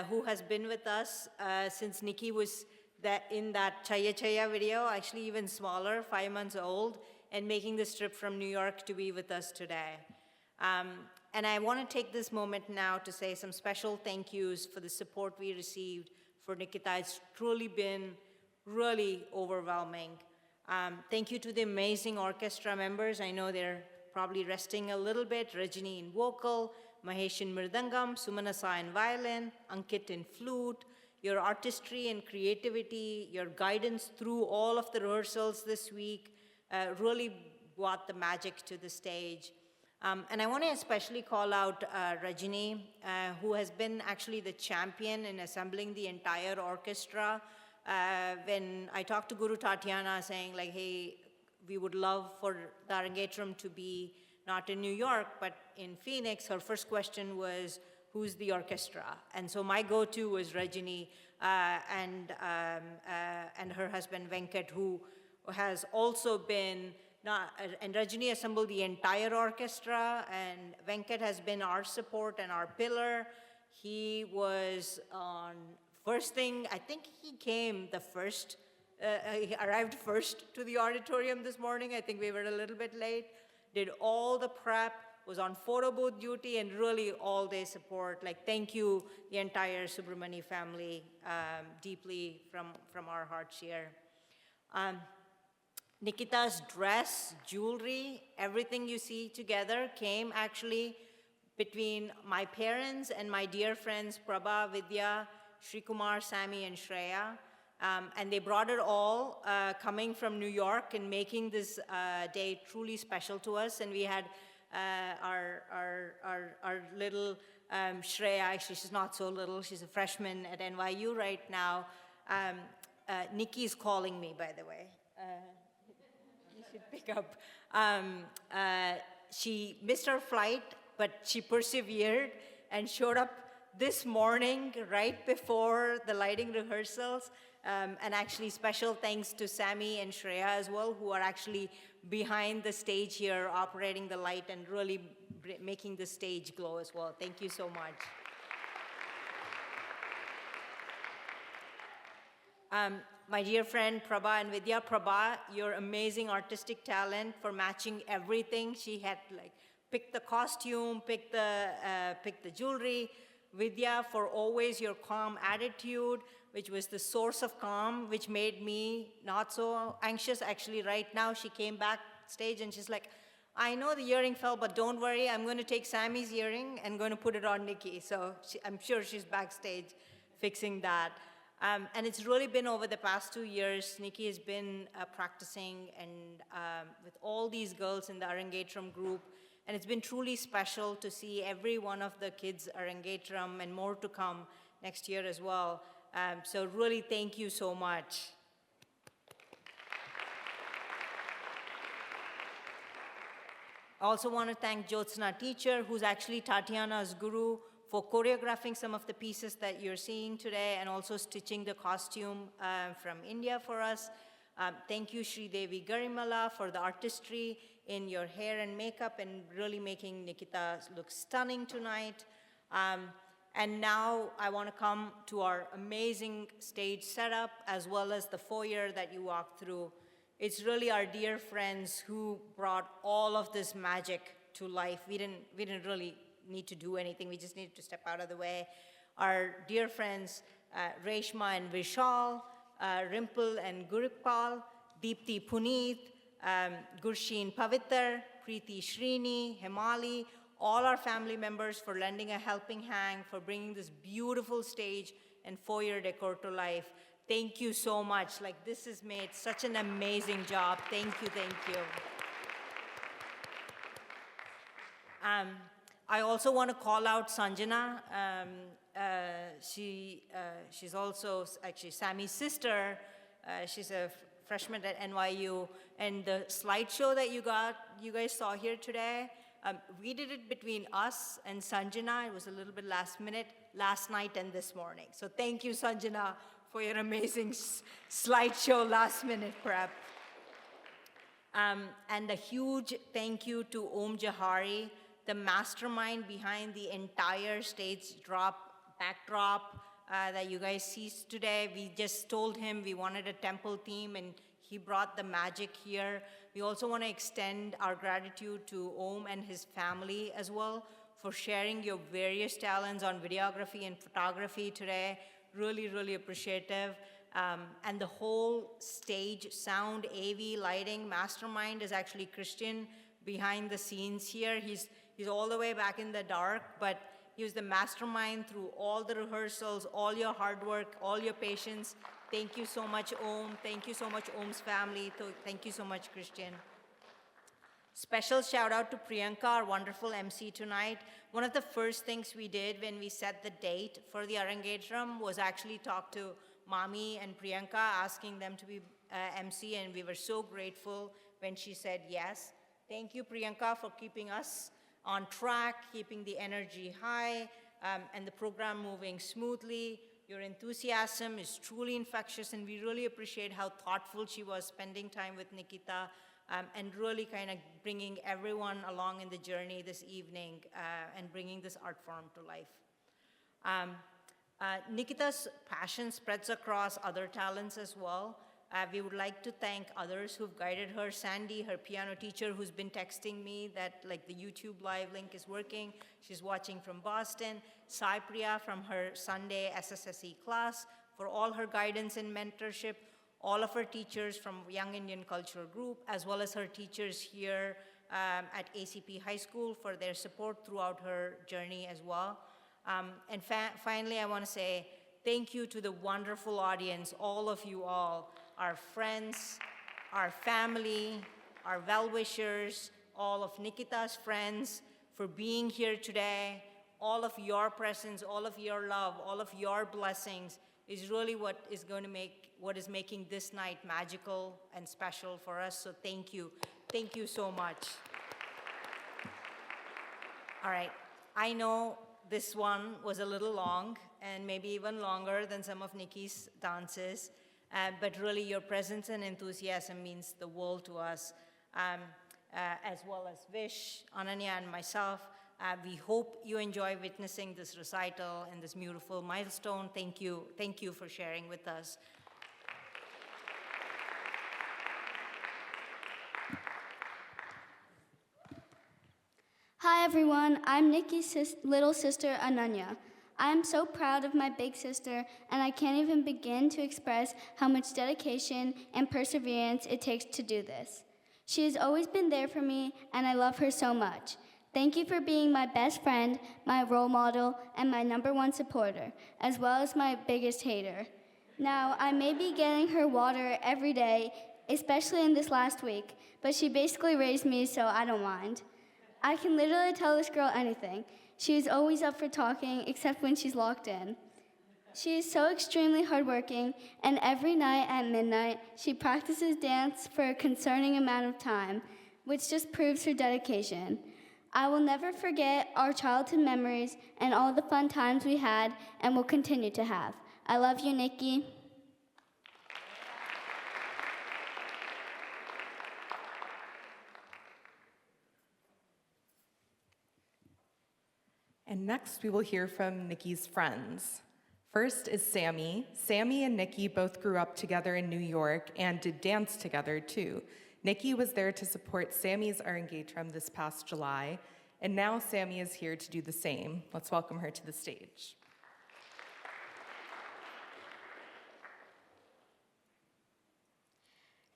who has been with us since Nikki was in that Chaya Chaya video, actually even smaller, 5 months old, and making this trip from New York to be with us today. And I want to take this moment now to say some special thank yous for the support we received for Nikhita. It's truly been really overwhelming. Thank you to the amazing orchestra members. I know they're probably resting a little bit. Rajini in vocal, Mahesh in mridangam, Sumanasa in violin, Ankit in flute. Your artistry and creativity, your guidance through all of the rehearsals this week really brought the magic to the stage. And I want to especially call out Rajini, who has been actually the champion in assembling the entire orchestra. When I talked to Guru Tatiana saying like, hey, we would love for the Arangetram to be not in New York, but in Phoenix, her first question was, who's the orchestra? And so my go-to was Rajini and her husband Venkat, who has also been, and Rajini assembled the entire orchestra, and Venkat has been our support and our pillar. He was on first thing, I think he came the first, he arrived first to the auditorium this morning. I think we were a little bit late. Did all the prep, was on photo booth duty, and really all day support. Like, thank you, the entire Subramani family, deeply from our hearts here. Nikita's dress, jewelry, everything you see together came actually between my parents and my dear friends Prabha, Vidya, Srikumar, Sammy, and Shreya. And they brought it all coming from New York and making this day truly special to us. And we had our little Shreya, actually she's not so little, she's a freshman at NYU right now. Nikki's calling me, by the way. You should pick up. She missed her flight, but she persevered and showed up this morning right before the lighting rehearsals. And actually special thanks to Sammy and Shreya as well, who are actually behind the stage here, operating the light and really making the stage glow as well. Thank you so much. My dear friend Prabha and Vidya, Prabha, your amazing artistic talent for matching everything. She had like picked the costume, picked the jewelry. Vidya, for always your calm attitude, which was the source of calm, which made me not so anxious. Actually, right now, she came backstage and she's like, I know the earring fell, but don't worry, I'm going to take Sammy's earring and going to put it on Nikki. So I'm sure she's backstage fixing that. And it's really been over the past 2 years, Nikki has been practicing and with all these girls in the Arangetram group. And it's been truly special to see every one of the kids Arangetram and more to come next year as well. So really thank you so much. I also want to thank Jyotsna teacher, who's actually Tatiana's guru, for choreographing some of the pieces that you're seeing today and also stitching the costume from India for us. Thank you, Sri Devi Garimala, for the artistry in your hair and makeup and really making Nikhita look stunning tonight. And now I want to come to our amazing stage setup as well as the foyer that you walked through. It's really our dear friends who brought all of this magic to life. We didn't really need to do anything. We just needed to step out of the way. Our dear friends, Reshma and Vishal, Rimple and Gurukpal, Deepthi Puneet, Gurshin Pavitr, Preeti Srini, Himali, all our family members for lending a helping hand, for bringing this beautiful stage and foyer decor to life. Thank you so much. Like, this has made such an amazing job. Thank you, thank you. I also want to call out Sanjana. She's also actually Sammy's sister. She's a freshman at NYU. And the slideshow that you guys saw here today, we did it between us and Sanjana. It was a little bit last minute, last night and this morning. So thank you, Sanjana, for your amazing slideshow last minute prep. And a huge thank you to Om Jahari, the mastermind behind the entire stage backdrop that you guys see today. We just told him we wanted a temple theme and he brought the magic here. We also want to extend our gratitude to Om and his family as well for sharing your various talents on videography and photography today. Really, really appreciative. And the whole stage, sound, AV, lighting, mastermind is actually Christian behind the scenes here. He's all the way back in the dark, but he was the mastermind through all the rehearsals, all your hard work, all your patience. Thank you so much, Om. Thank you so much, Om's family. Thank you so much, Christian. Special shout out to Priyanka, our wonderful MC tonight. One of the first things we did when we set the date for the Arangetram was actually talk to Mami and Priyanka, asking them to be MC, and we were so grateful when she said yes. Thank you, Priyanka, for keeping us on track, keeping the energy high, and the program moving smoothly. Your enthusiasm is truly infectious, and we really appreciate how thoughtful she was spending time with Nikhita, and really kind of bringing everyone along in the journey this evening and bringing this art form to life. Nikhita's passion spreads across other talents as well. We would like to thank others who've guided her. Sandy, her piano teacher, who's been texting me that like the YouTube live link is working. She's watching from Boston. Sai Priya from her Sunday SSSE class for all her guidance and mentorship. all of her teachers from Young Indian Cultural Group, as well as her teachers here at ACP High School for their support throughout her journey as well. And finally, I want to say thank you to the wonderful audience, all of you all, our friends, our family, our well-wishers, all of Nikhita's friends, for being here today. All of your presence, all of your love, all of your blessings is really what is making this night magical and special for us. So thank you. Thank you so much. All right, I know this one was a little long and maybe even longer than some of Nikki's dances, but really your presence and enthusiasm means the world to us, as well as Vish, Ananya, and myself. We hope you enjoy witnessing this recital and this beautiful milestone. Thank you. Thank you for sharing with us. Hi everyone, I'm Nikki's little sister Ananya. I am so proud of my big sister, and I can't even begin to express how much dedication and perseverance it takes to do this. She has always been there for me, and I love her so much. Thank you for being my best friend, my role model, and my #1 supporter, as well as my biggest hater. Now, I may be getting her water every day, especially in this last week, but she basically raised me, so I don't mind. I can literally tell this girl anything. She is always up for talking, except when she's locked in. She is so extremely hardworking, and every night at midnight, she practices dance for a concerning amount of time, which just proves her dedication. I will never forget our childhood memories and all the fun times we had and will continue to have. I love you, Nikki. And next, we will hear from Nikki's friends. First is Sammy. Sammy and Nikki both grew up together in New York and did dance together, too. Nikki was there to support Sammy's Arangetram this past July, and now Sammy is here to do the same. Let's welcome her to the stage.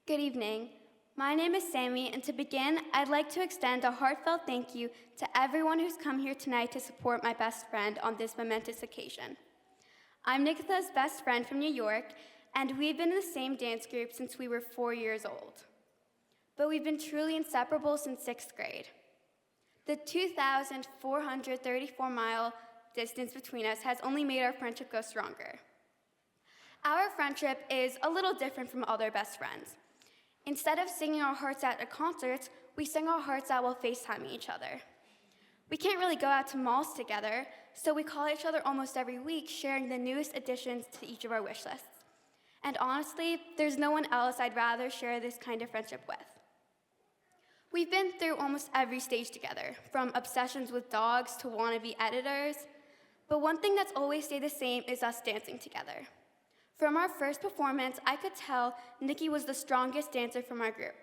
Good evening. My name is Sammy, and to begin, I'd like to extend a heartfelt thank you to everyone who's come here tonight to support my best friend on this momentous occasion. I'm Nikhita's best friend from New York, and we've been in the same dance group since we were 4 years old. But we've been truly inseparable since 6th grade. The 2,434-mile distance between us has only made our friendship go stronger. Our friendship is a little different from other best friends. Instead of singing our hearts out at concerts, we sing our hearts out while FaceTiming each other. We can't really go out to malls together, so we call each other almost every week, sharing the newest additions to each of our wish lists. And honestly, there's no one else I'd rather share this kind of friendship with. We've been through almost every stage together, from obsessions with dogs to wannabe editors, but one thing that's always stayed the same is us dancing together. From our first performance, I could tell Nikki was the strongest dancer from our group.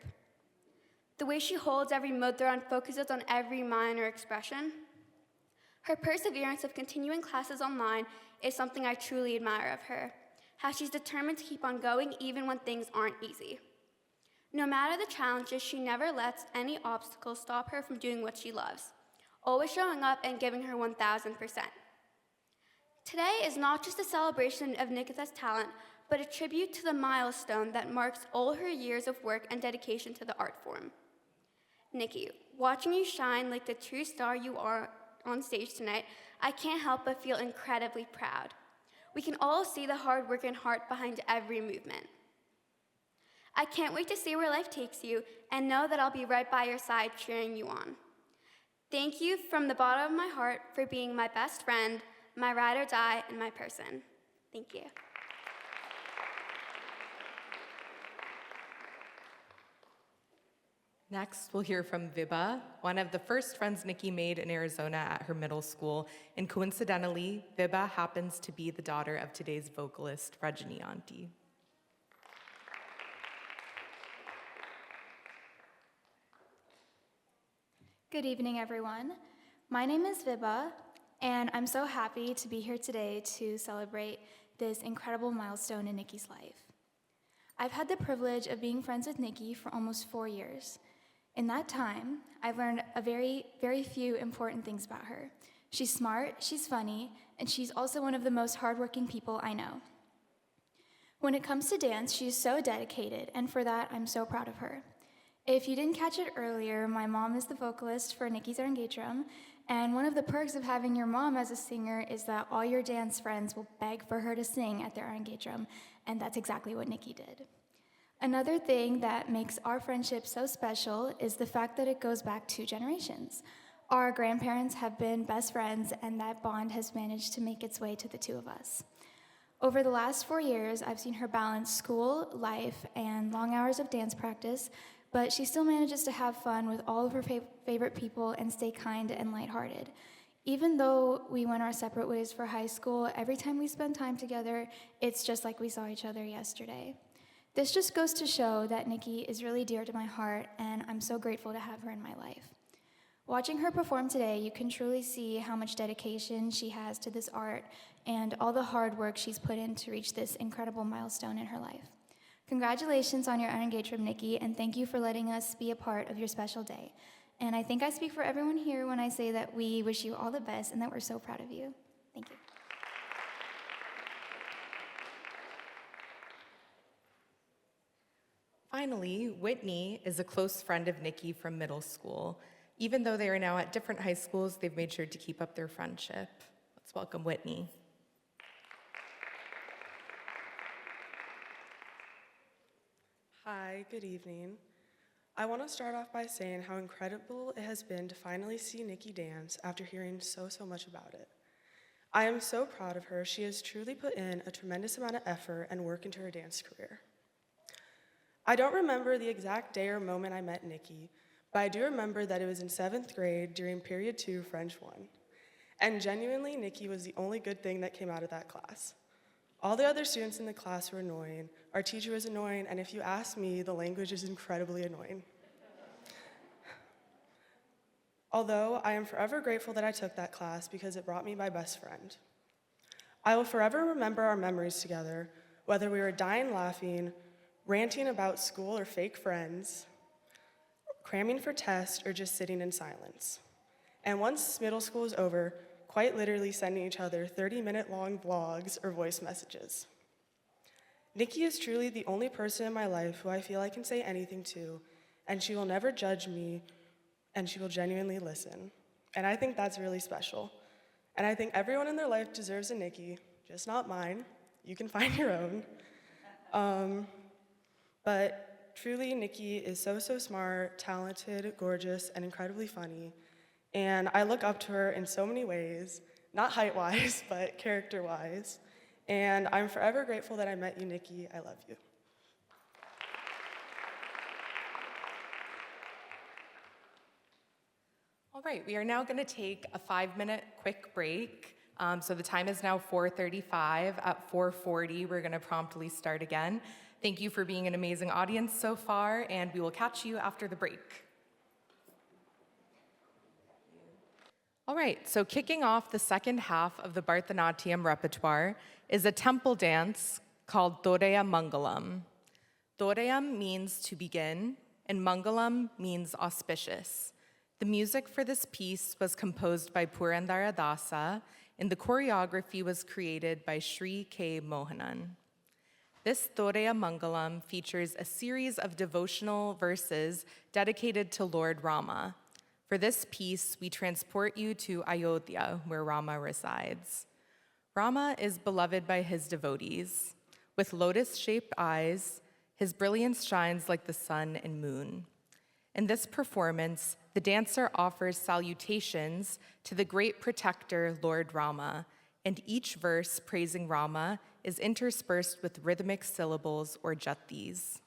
The way she holds every mudra and focuses on every minor expression. Her perseverance of continuing classes online is something I truly admire of her, how she's determined to keep on going even when things aren't easy. No matter the challenges, she never lets any obstacles stop her from doing what she loves, always showing up and giving her 1,000%. Today is not just a celebration of Nikhita's talent, but a tribute to the milestone that marks all her years of work and dedication to the art form. Nikki, watching you shine like the true star you are on stage tonight, I can't help but feel incredibly proud. We can all see the hard work and heart behind every movement. I can't wait to see where life takes you and know that I'll be right by your side cheering you on. Thank you from the bottom of my heart for being my best friend, my ride or die, and my person. Thank you. Next, we'll hear from Vibha, one of the first friends Nikki made in Arizona at her middle school. And coincidentally, Vibha happens to be the daughter of today's vocalist, Rajani Auntie. Good evening, everyone. My name is Vibha, and I'm so happy to be here today to celebrate this incredible milestone in Nikki's life. I've had the privilege of being friends with Nikki for almost 4 years. In that time, I've learned a very, very few important things about her. She's smart, she's funny, and she's also one of the most hardworking people I know. When it comes to dance, she's so dedicated, and for that, I'm so proud of her. If you didn't catch it earlier, my mom is the vocalist for Nikhita Arangetram, and one of the perks of having your mom as a singer is that all your dance friends will beg for her to sing at their Arangetram, and that's exactly what Nikki did. Another thing that makes our friendship so special is the fact that it goes back 2 generations. Our grandparents have been best friends, and that bond has managed to make its way to the 2 of us. Over the last 4 years, I've seen her balance school, life, and long hours of dance practice, but she still manages to have fun with all of her favorite people and stay kind and lighthearted. Even though we went our separate ways for high school, every time we spend time together, it's just like we saw each other yesterday. This just goes to show that Nikki is really dear to my heart, and I'm so grateful to have her in my life. Watching her perform today, you can truly see how much dedication she has to this art and all the hard work she's put in to reach this incredible milestone in her life. Congratulations on your Arangetram, Nikki, and thank you for letting us be a part of your special day. And I think I speak for everyone here when I say that we wish you all the best and that we're so proud of you. Thank you. Finally, Whitney is a close friend of Nikki from middle school. Even though they are now at different high schools, they've made sure to keep up their friendship. Let's welcome Whitney. Hi, good evening. I want to start off by saying how incredible it has been to finally see Nikki dance after hearing so much about it. I am so proud of her. She has truly put in a tremendous amount of effort and work into her dance career. I don't remember the exact day or moment I met Nikki, but I do remember that it was in 7th grade during period 2, French 1. And genuinely, Nikki was the only good thing that came out of that class. All the other students in the class were annoying, our teacher was annoying, and if you ask me, the language is incredibly annoying. Although I am forever grateful that I took that class because it brought me my best friend. I will forever remember our memories together, whether we were dying laughing, ranting about school or fake friends, cramming for tests, or just sitting in silence. And once middle school was over, quite literally sending each other 30-minute-long vlogs or voice messages. Nikki is truly the only person in my life who I feel I can say anything to, and she will never judge me, and she will genuinely listen. And I think that's really special. And I think everyone in their life deserves a Nikki, just not mine. You can find your own. But truly, Nikki is so smart, talented, gorgeous, and incredibly funny. And I look up to her in so many ways, not height-wise, but character-wise. And I'm forever grateful that I met you, Nikki. I love you. All right, we are now going to take a 5-minute quick break. So the time is now 4:35. At 4:40, we're going to promptly start again. Thank you for being an amazing audience so far, and we will catch you after the break. All right, so kicking off the second half of the Bharatanatyam repertoire is a temple dance called Doreya Mangalam. Doreya means to begin, and Mangalam means auspicious. The music for this piece was composed by Purandara Dasa, and the choreography was created by Sri K. Mohanan. This Doreya Mangalam features a series of devotional verses dedicated to Lord Rama. For this piece, we transport you to Ayodhya, where Rama resides. Rama is beloved by his devotees. With lotus-shaped eyes, his brilliance shines like the sun and moon. In this performance, the dancer offers salutations to the great protector, Lord Rama, and each verse praising Rama is interspersed with rhythmic syllables or jatis.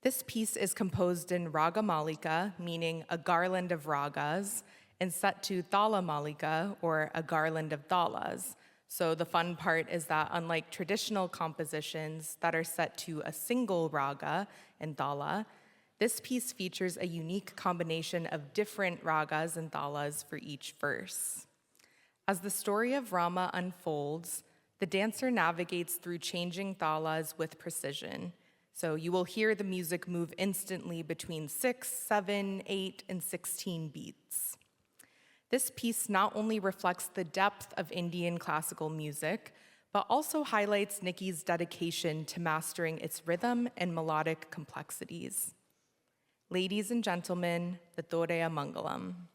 This piece is composed in Raga Malika, meaning a garland of ragas, and set to Thala Malika, or a garland of thalas. So the fun part is that unlike traditional compositions that are set to a single raga and thala, this piece features a unique combination of different ragas and thalas for each verse. As the story of Rama unfolds, The dancer navigates through changing talas with precision. So you will hear the music move instantly between 6, 7, 8, and 16 beats. This piece not only reflects the depth of Indian classical music, but also highlights Nikki's dedication to mastering its rhythm and melodic complexities. Ladies and gentlemen, the Toreya Mangalam.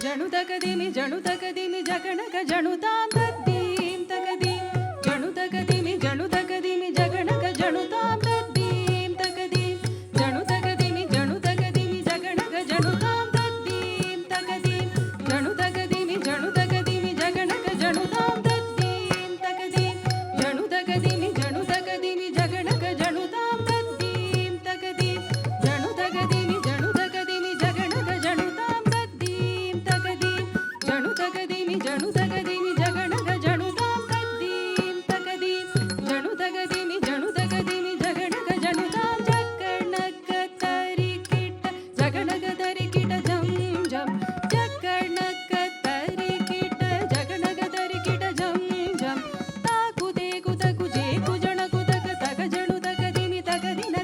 జణు తకదిమి జణు తకదిమి జగణక జణుతాం తద్దీం తకదీం జణు తకదిమి జణు తకదిమి జగణక జణుతాం తద్దీం తకదీం జణు తకదిమి జణు తకదిమి జగణక జణుతాం తద్దీం తకదీం జణు తకదిమి జణు తకదిమి జగణక జణుతాం తద్దీం తకదీం జణు తకదిమి జణు తకదిమి జగణక జణుతాం తద్దీం తకదీం జణు తకదిమి జణు తకదిమి జగణక జణుతాం తద్దీం తకదీం జణు తకదిమి జణు తకదిమి జగణక జణుతాం తద్దీం తకదీం జణు తకదిమి జణు తకదిమి జగణక జణుతాం జక్కణక తరికిట జగణక తరికిట జం జం జక్కణక తరికిట జగణక తరికిట జం జం తాకు తేకు తకు జేకు జణకు తక తక జణు తకదిమి తకదిన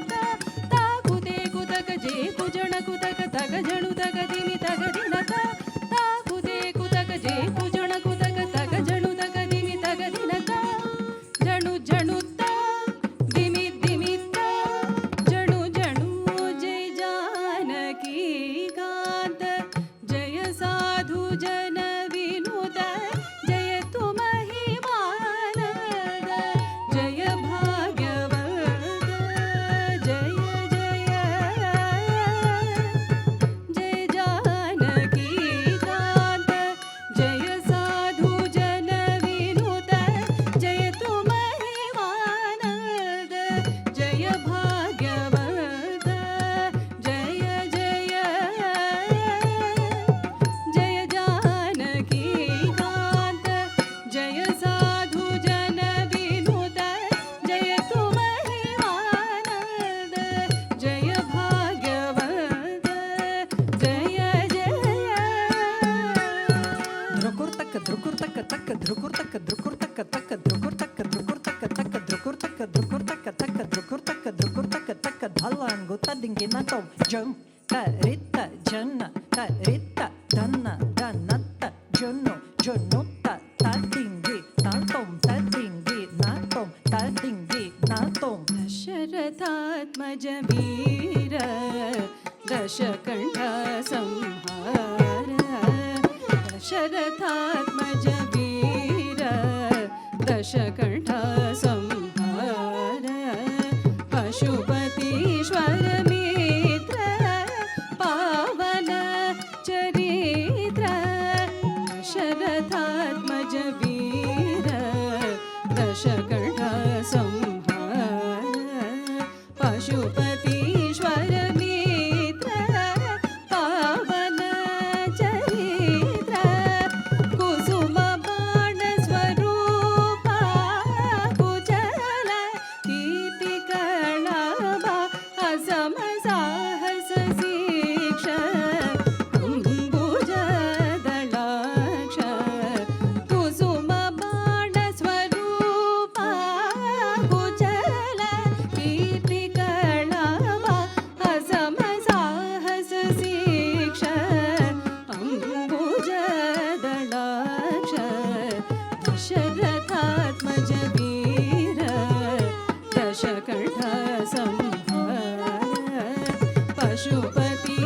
తాకు తేకు తక జేకు జణకు తక తక జణు తకదిమి తకదిన తాకు తేకు తక జేకు జణకు తక తక జణు తకదిమి తకదిన జణు జణు తా దిమి దిమి తా జణు జణు జయ జానకి కాంత జయ సాధు జన వినుత జయ तुम ही मानद जय भाग्यवद जय जय जय जानकी कांत जय साधु जन विनुत जय तुम ही मानद जय भाग्यवद जय जय जय जानकी कांत जय साधु जन विनुत जय तुम ही मानद जय भाग्यवद जय जय ध्रुकुर तक ध्रुकुर तक तक ध्रुकुर तक ध्रुकुर तक तक ध्रुकुर तक ध्रुकुर तक तक ध्रुकुर तक ध्रुकुर तक तक ध्रुकुर तक ध्रुकुर तक तक धलान गुता दिंगिना तो जम तरिता जन तरिता दन्ना दन्नत जनो जनुता तदिंगी नातोम तदिंगी नातोम तदिंगी नातोम दशरथात्मज वीर दशकण्ठ संहार दशरथात्मज वीर दशकण्ठ संहार पशुपतीश्वर मित्र पावन चरित्र दशरथात्मज वीर दशकण्ठ संहार पशुपतीश्वर मित्र पावन चरित्र कुसुम बाण स्वरूपा कुचल कीर्ति कलाबा असम साहस शिक्ष अंबुज दलाक्ष कुसुम बाण स्वरूपा कुचल कीर्ति कलाबा असम साहस शिक्ष अंबुज दलाक्ष दशरथात्मज वीर दशकण्ठ संहार Pashupati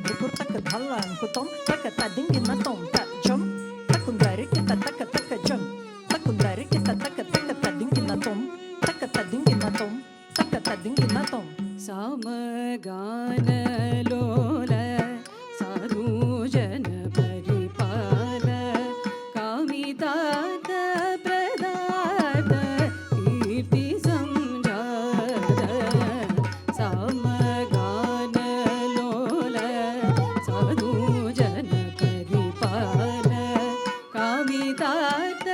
drukur taka dhalan kutom taka ta dingi na tom ta jum takundari kita taka jum takundari kita taka ta dingi na tom taka ta dingi na tom taka ta dingi na tom సమగాన లోల సాధుజన పరిపాల కామితాత ప్రదాత కీర్తి సంజాత సమగాన లోల సాధుజన పరిపాల కామితాత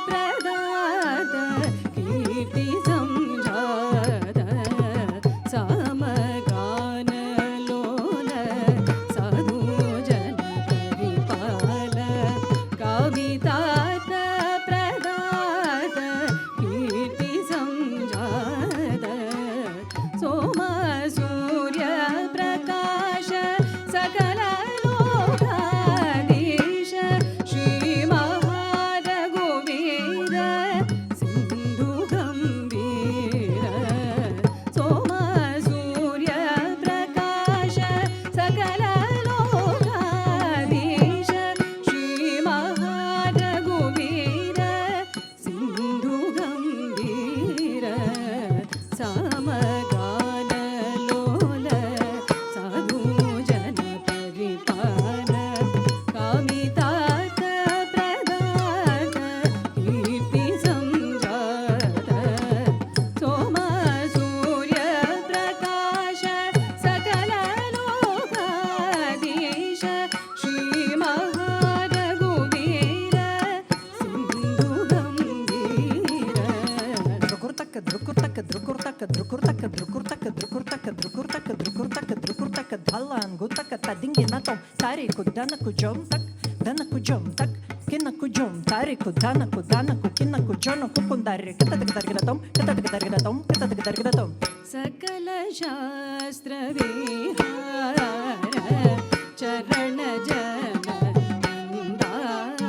ప్రదాత కీర్తి సంజాత సమగానలోల సాధుజన పరిపాల కవితాత ప్రదాత కీర్తి సంజాత సోమ సూర్య ప్రకాశ సకల లోకాధీశ శ్రీ మహారఘువీర సింధు గంభీర సోమ సూర్య ప్రకాశ సకల లోకాధీశ శ్రీ మహారఘువీర సింధు గంభీర సమగానలోల సాధుజన పరిపాల కామితాత ప్రదాత కీర్తి సంజాత సోమ సూర్య ప్రకాశ సకల లోకాధీశ శ్రీ మహారఘువీర సింధు గంభీర drukur taka dhalan gutaka ta dingi na tom tari ku dana ku jom tak dana ku jom tak kina ku jom tari ku dana ku kina ku jono ku kundari kita taka tom సకల శాస్త్ర విహార చరణ జన మందార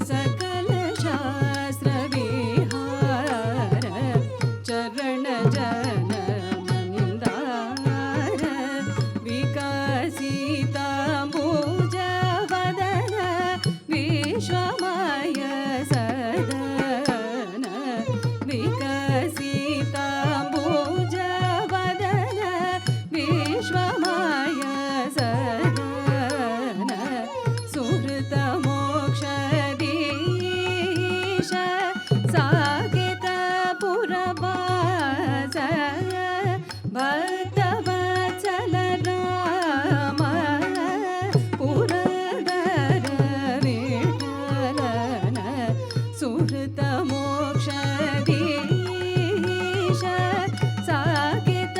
సకల శాస్త్ర విహార చరణ జన మందార వికసితాంబుజ వదన విశ్వమయ సదన వికసితాంబుజ వదన విశ్వమయ సదన సుహృత మోక్షదీశ సాకేత పురవాస భక్తవత్సల రామ పురదర విఠలన సుహృత మోక్షదీశ సాకేత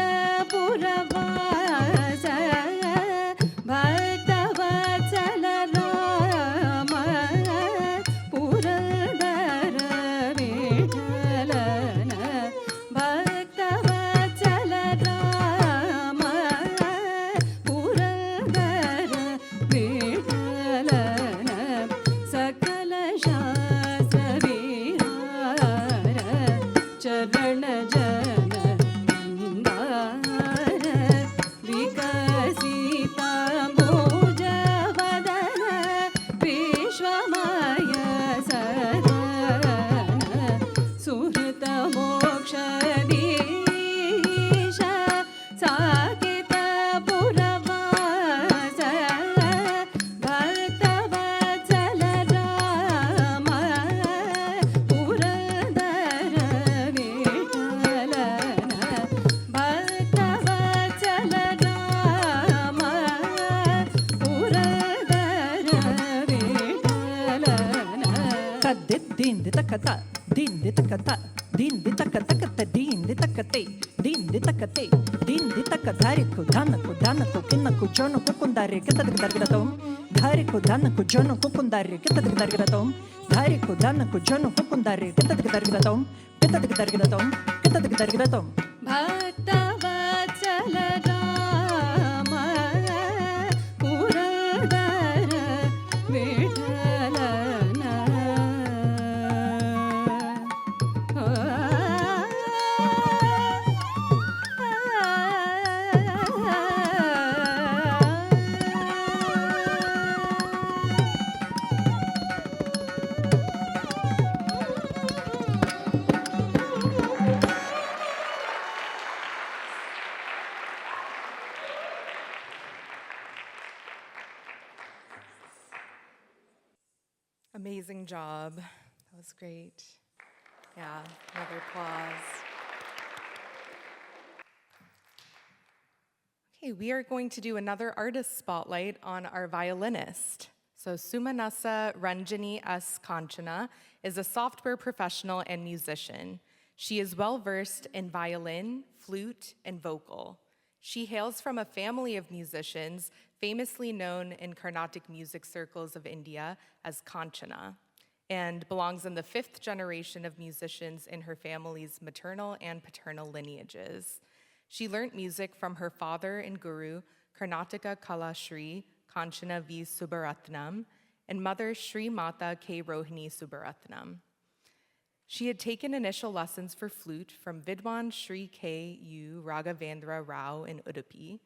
పురవాస భక్తవత్సల రామ పురదర విఠలన భక్తవత్సల రామ పురదర విఠలన సకల శాస్త్ర విహార చరణ జన మందార వికసితాంబుజ వదన విశ్వమయ సదన సుహృత మోక్షదీశ Saketa పురవాస Bhaktavatsala Rama పురదర విఠలన Bhaktavatsala Rama పురదర విఠలన din di takata din di takata din di takata din di takate din di takate din di takadari ku dana ku kina ku jono ku kundari kita taka tom dhari ku dana ku jono ku kundari kita taka tom dhari ku dana ku jono ku kundari kita taka tom kita taka tom Bhaktavatsala Rama పురదర విఠలన Amazing job. That was great. Yeah, another applause. Okay, we are going to do another artist spotlight on our violinist. So Sumanasa Ranjani S. Kanchana is a software professional and musician. She is well-versed in violin, flute, and vocal. She hails from a family of musicians famously known in Carnatic music circles of India as Kanchana, and belongs in the 5th generation of musicians in her family's maternal and paternal lineages. She learned music from her father and guru, Karnataka Kala Shri Kanchana V. Subaratnam, and mother Shri Mata K. Rohini Subaratnam. She had taken initial lessons for flute from Vidwan Shri K. U. Raghavendra Rao in Udupi.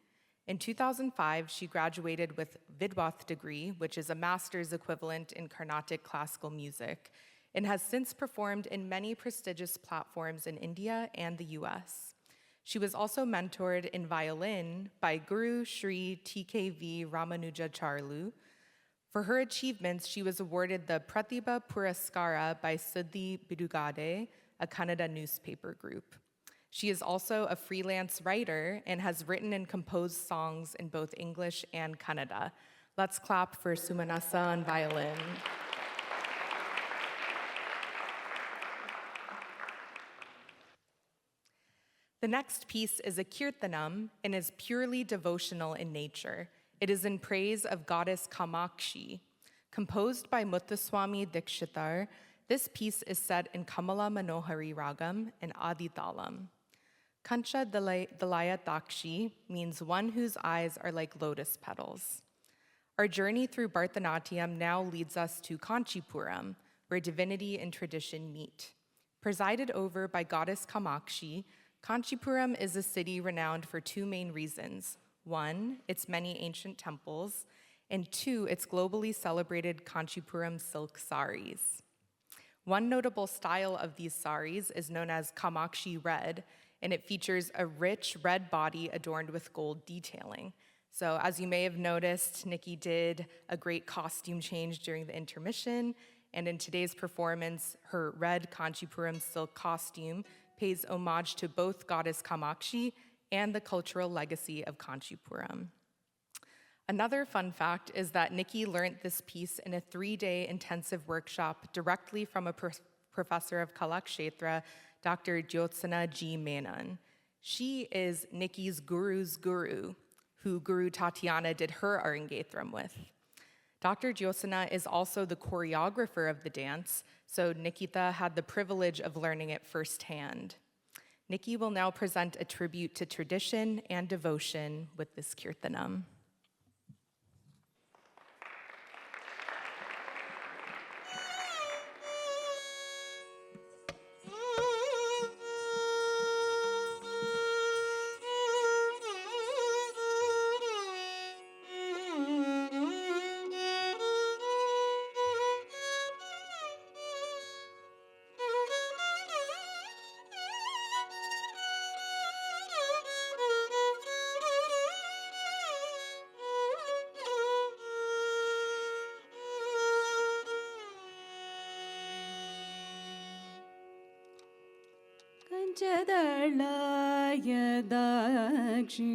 In 2005, she graduated with Vidwath degree, which is a master's equivalent in Carnatic classical music, and has since performed in many prestigious platforms in India and the US. She was also mentored in violin by Guru Shri TKV Ramanujacharlu. For her achievements, she was awarded the Pratibha Puraskara by Suddhi Bidugade, a Kannada newspaper group. She is also a freelance writer and has written and composed songs in both English and Kannada. Let's clap for Sumanasa on violin. The next piece is a kirtanam and is purely devotional in nature. It is in praise of goddess Kamakshi. Composed by Muthuswami Dikshitar, this piece is set in Kamala Manohari Ragam and Aditalam. Kancha Dalaya Dakshi means one whose eyes are like lotus petals. Our journey through Bharatanatyam now leads us to Kanchipuram, where divinity and tradition meet. Presided over by goddess Kamakshi, Kanchipuram is a city renowned for two main reasons. One, its many ancient temples, and two, its globally celebrated Kanchipuram silk saris. One notable style of these saris is known as Kamakshi Red, and it features a rich red body adorned with gold detailing. So as you may have noticed, Nikki did a great costume change during the intermission, and in today's performance, her red Kanchipuram silk costume pays homage to both goddess Kamakshi and the cultural legacy of Kanchipuram. Another fun fact is that Nikki learned this piece in a 3-day intensive workshop directly from a professor of Kalakshetra, Dr. Jyotsana G. Menon. She is Nikki's guru's guru, who Guru Tatiana did her Arangetram with. Dr. Jyotsana is also the choreographer of the dance, so Nikhita had the privilege of learning it firsthand. Nikki will now present a tribute to tradition and devotion with this kirtanam. Kanchadalaya Dakshi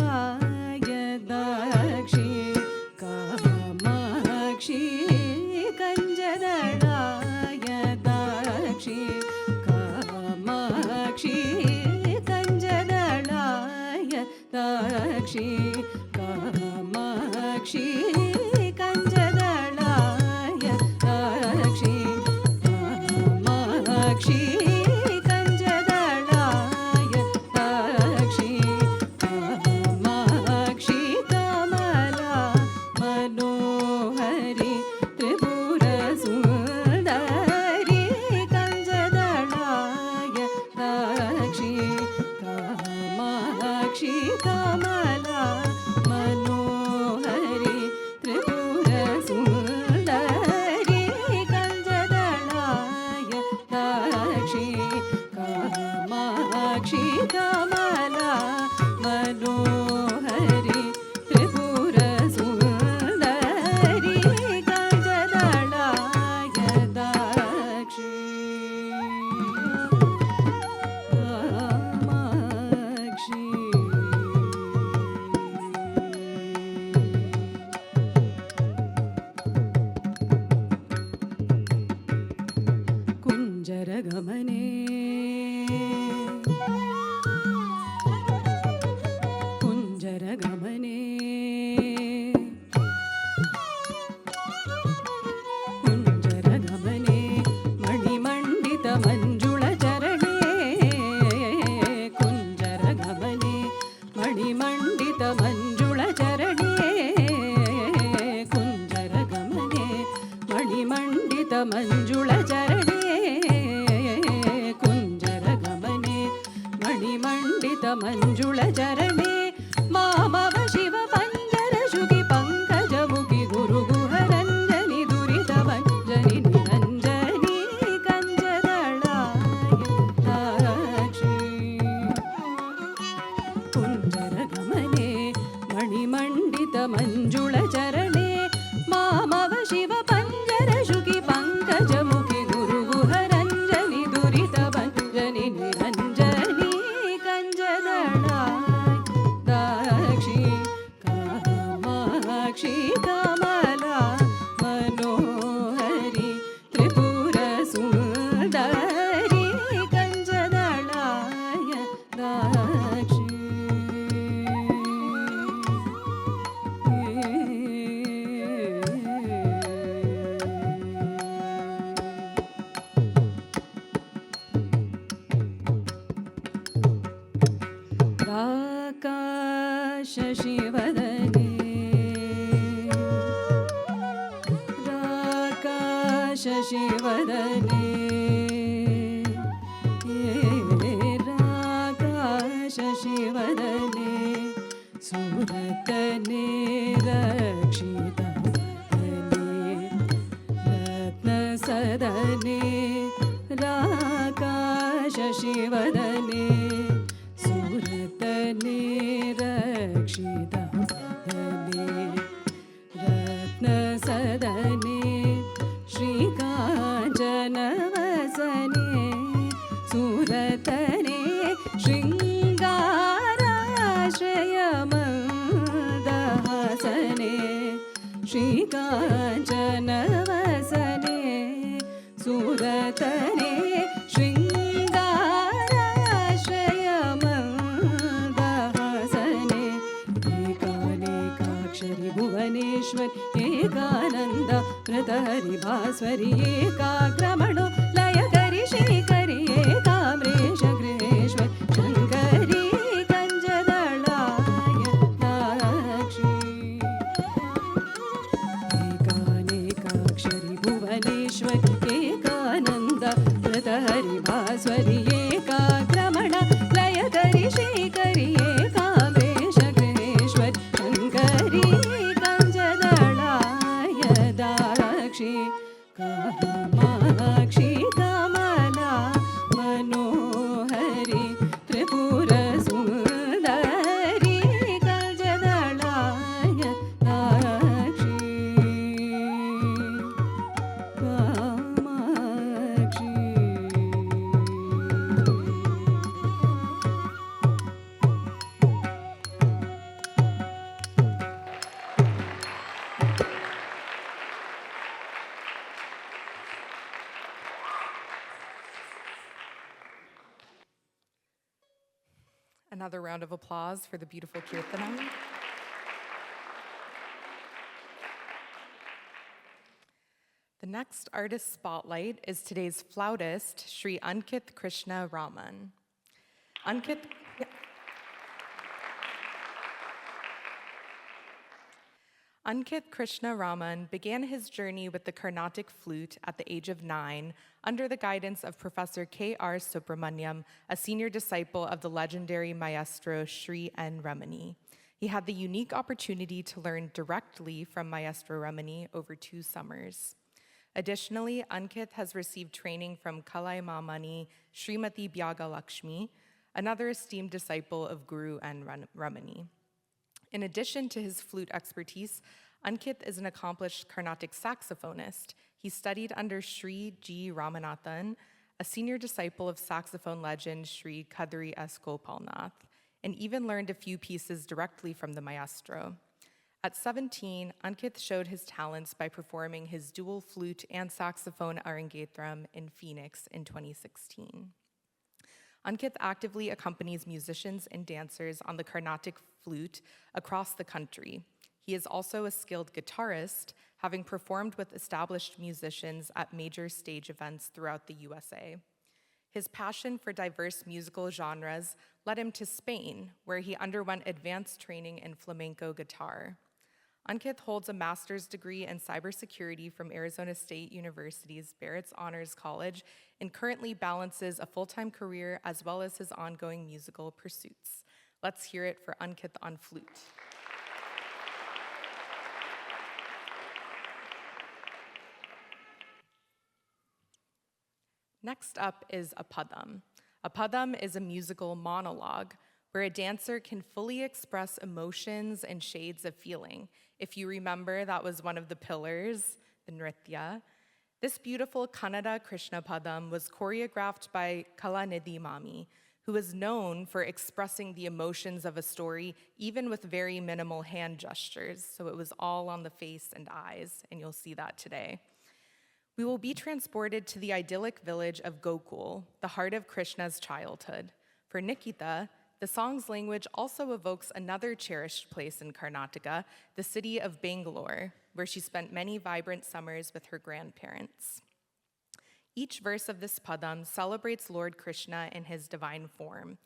Kanchadalaya Dakshi Kamakshi Kanchadalaya Dakshi Kamakshi Kanchadalaya Dakshi Kamakshi Kanchadalaya Dakshi Kamakshi Kanchadalaya Dakshi Kamakshi Kamala Manohari Tripura Sundari Kanchadalaya Dakshi Kamakshi Kamala मणिमण्डित मञ्जुळचरणे कुञ्जरगमने मणिमण्डित मञ्जुळचरणे मामव Shiv पञ्जरशुकि पङ्कजमुखि गुरुगुहरञ्जनि दुरितभञ्जनि निरञ्जनी कञ्जदळायताक्षी कुञ्जरगमने मणिमण्डित मञ्जुळचरणे मामव Shiv पञ्जरशुकि पङ्कजमुखि गुरुगुहरञ्जनि दुरितभञ्जनि निरञ्जनी कञ्जदळाय Dakshi Kamakshi Kamala मनोहरि Tripurasundari कञ्जदळाय Dakshi राकाशशिवदने राकाशशिवदने राकाशशिवदने सुरतने रक्षितवदने रत्नसदने राकाशशिवदने सुरतने रक्षितवदने रत्नसदने श्रीकाञ्चनवसने सुरतने शृङ्गाराश्रयमन्दहासने श्रीकाञ्चनवसने सुरतने शृङ्गाराश्रयमन्दहासने एकानेकाक्षरि Bhubaneswar एकानन्द प्रतहरि भास्वरि एकाग्रमणो लयकरि श्रीकरि एकाम्रेश गृहेश्वर शङ्करी कञ्जदळाय Dakshi एकानेकाक्षरि Bhubaneswar एकानन्द प्रतहरि भास्वरि एकाग्रमण लयकरि श्रीकरि एकाम्रेश गृहेश्वर शङ्करी कञ्जदळाय Dakshi Kamakshi Kamala मनोहरि Tripurasundari कञ्जदळाय Dakshi Kamakshi Another round of applause for the beautiful Kirtana. The next artist spotlight is today's flautist, Sri Ankit Krishna Raman. Ankit Krishna Raman began his journey with the Carnatic flute at the age of 9 under the guidance of Professor K.R. Subramaniam, a senior disciple of the legendary maestro Sri N. Ramani. He had the unique opportunity to learn directly from Maestro Ramani over 2 summers. Additionally, Ankit has received training from Kalai Mamani Srimati Byaga Lakshmi, another esteemed disciple of Guru N. Ramani. In addition to his flute expertise, Ankit is an accomplished Carnatic saxophonist. He studied under Sri G. Ramanathan, a senior disciple of saxophone legend Sri Kadri S. Gopalnath, and even learned a few pieces directly from the maestro. At 17, Ankit showed his talents by performing his dual flute and saxophone Arangetram in Phoenix in 2016. Ankit actively accompanies musicians and dancers on the Carnatic flute across the country. He is also a skilled guitarist, having performed with established musicians at major stage events throughout the USA. His passion for diverse musical genres led him to Spain, where he underwent advanced training in flamenco guitar. Ankit holds a master's degree in cybersecurity from Arizona State University's Barrett's Honors College and currently balances a full-time career as well as his ongoing musical pursuits. Let's hear it for Ankit on flute. Next up is a padam. A padam is a musical monologue where a dancer can fully express emotions and shades of feeling. If you remember, that was one of the pillars, the nritya. This beautiful Kannada Krishna padam was choreographed by Kalanidhi Mami, who is known for expressing the emotions of a story even with very minimal hand gestures. So it was all on the face and eyes, and you'll see that today. We will be transported to the idyllic village of Gokul, the heart of Krishna's childhood. For Nikhita, the song's language also evokes another cherished place in Karnataka, the city of Bangalore, where she spent many vibrant summers with her grandparents. Each verse of this padam celebrates Lord Krishna in his divine form.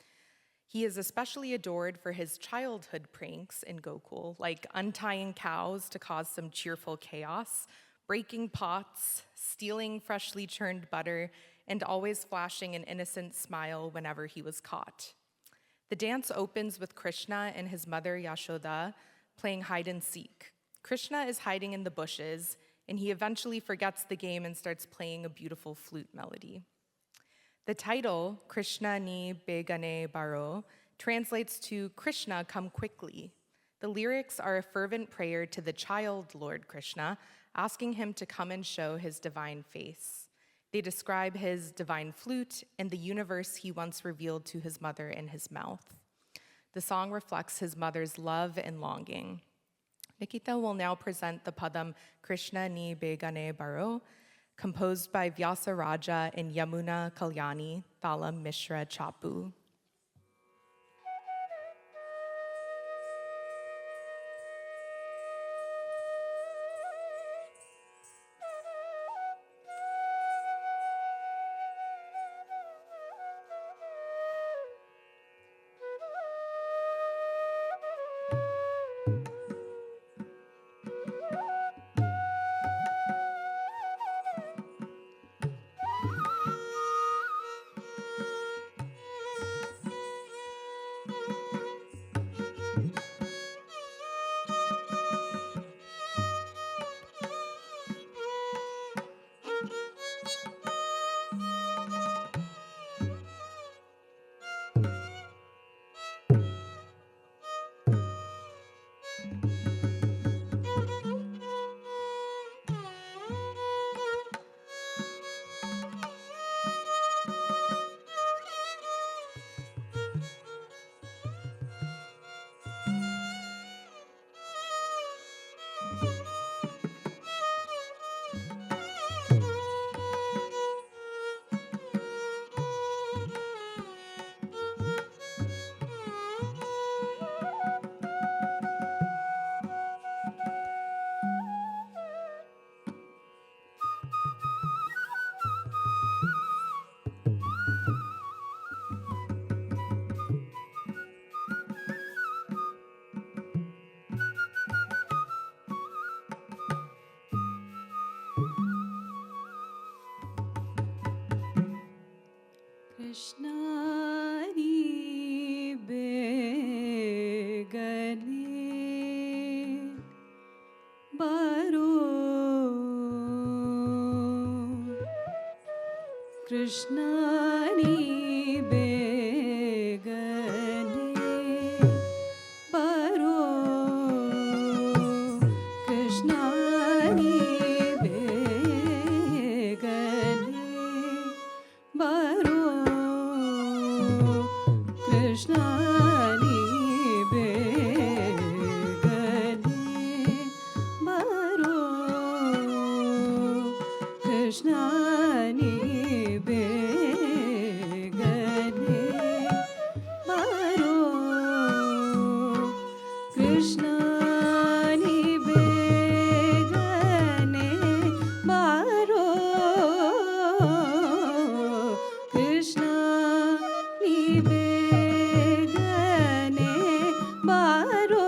He is especially adored for his childhood pranks in Gokul, like untying cows to cause some cheerful chaos, breaking pots, stealing freshly churned butter, and always flashing an innocent smile whenever he was caught. The dance opens with Krishna and his mother Yashoda playing hide and seek. Krishna is hiding in the bushes, and he eventually forgets the game and starts playing a beautiful flute melody. The title, Krishna ni begane baro, translates to Krishna, come quickly. The lyrics are a fervent prayer to the child Lord Krishna, asking him to come and show his divine face. They describe his divine flute and the universe he once revealed to his mother in his mouth. The song reflects his mother's love and longing. Nikhita will now present the padam Krishna ni begane baro, composed by Vyasa Raja and Yamuna Kalyani, Thalam Mishra Chapu. Krishna ni begane baro, Krishna ni begane baro, Krishna ni begane baro, Krishna ni begane baro, Krishna ni begane baro, Krishna ni begane baro, Krishna ni begane baro,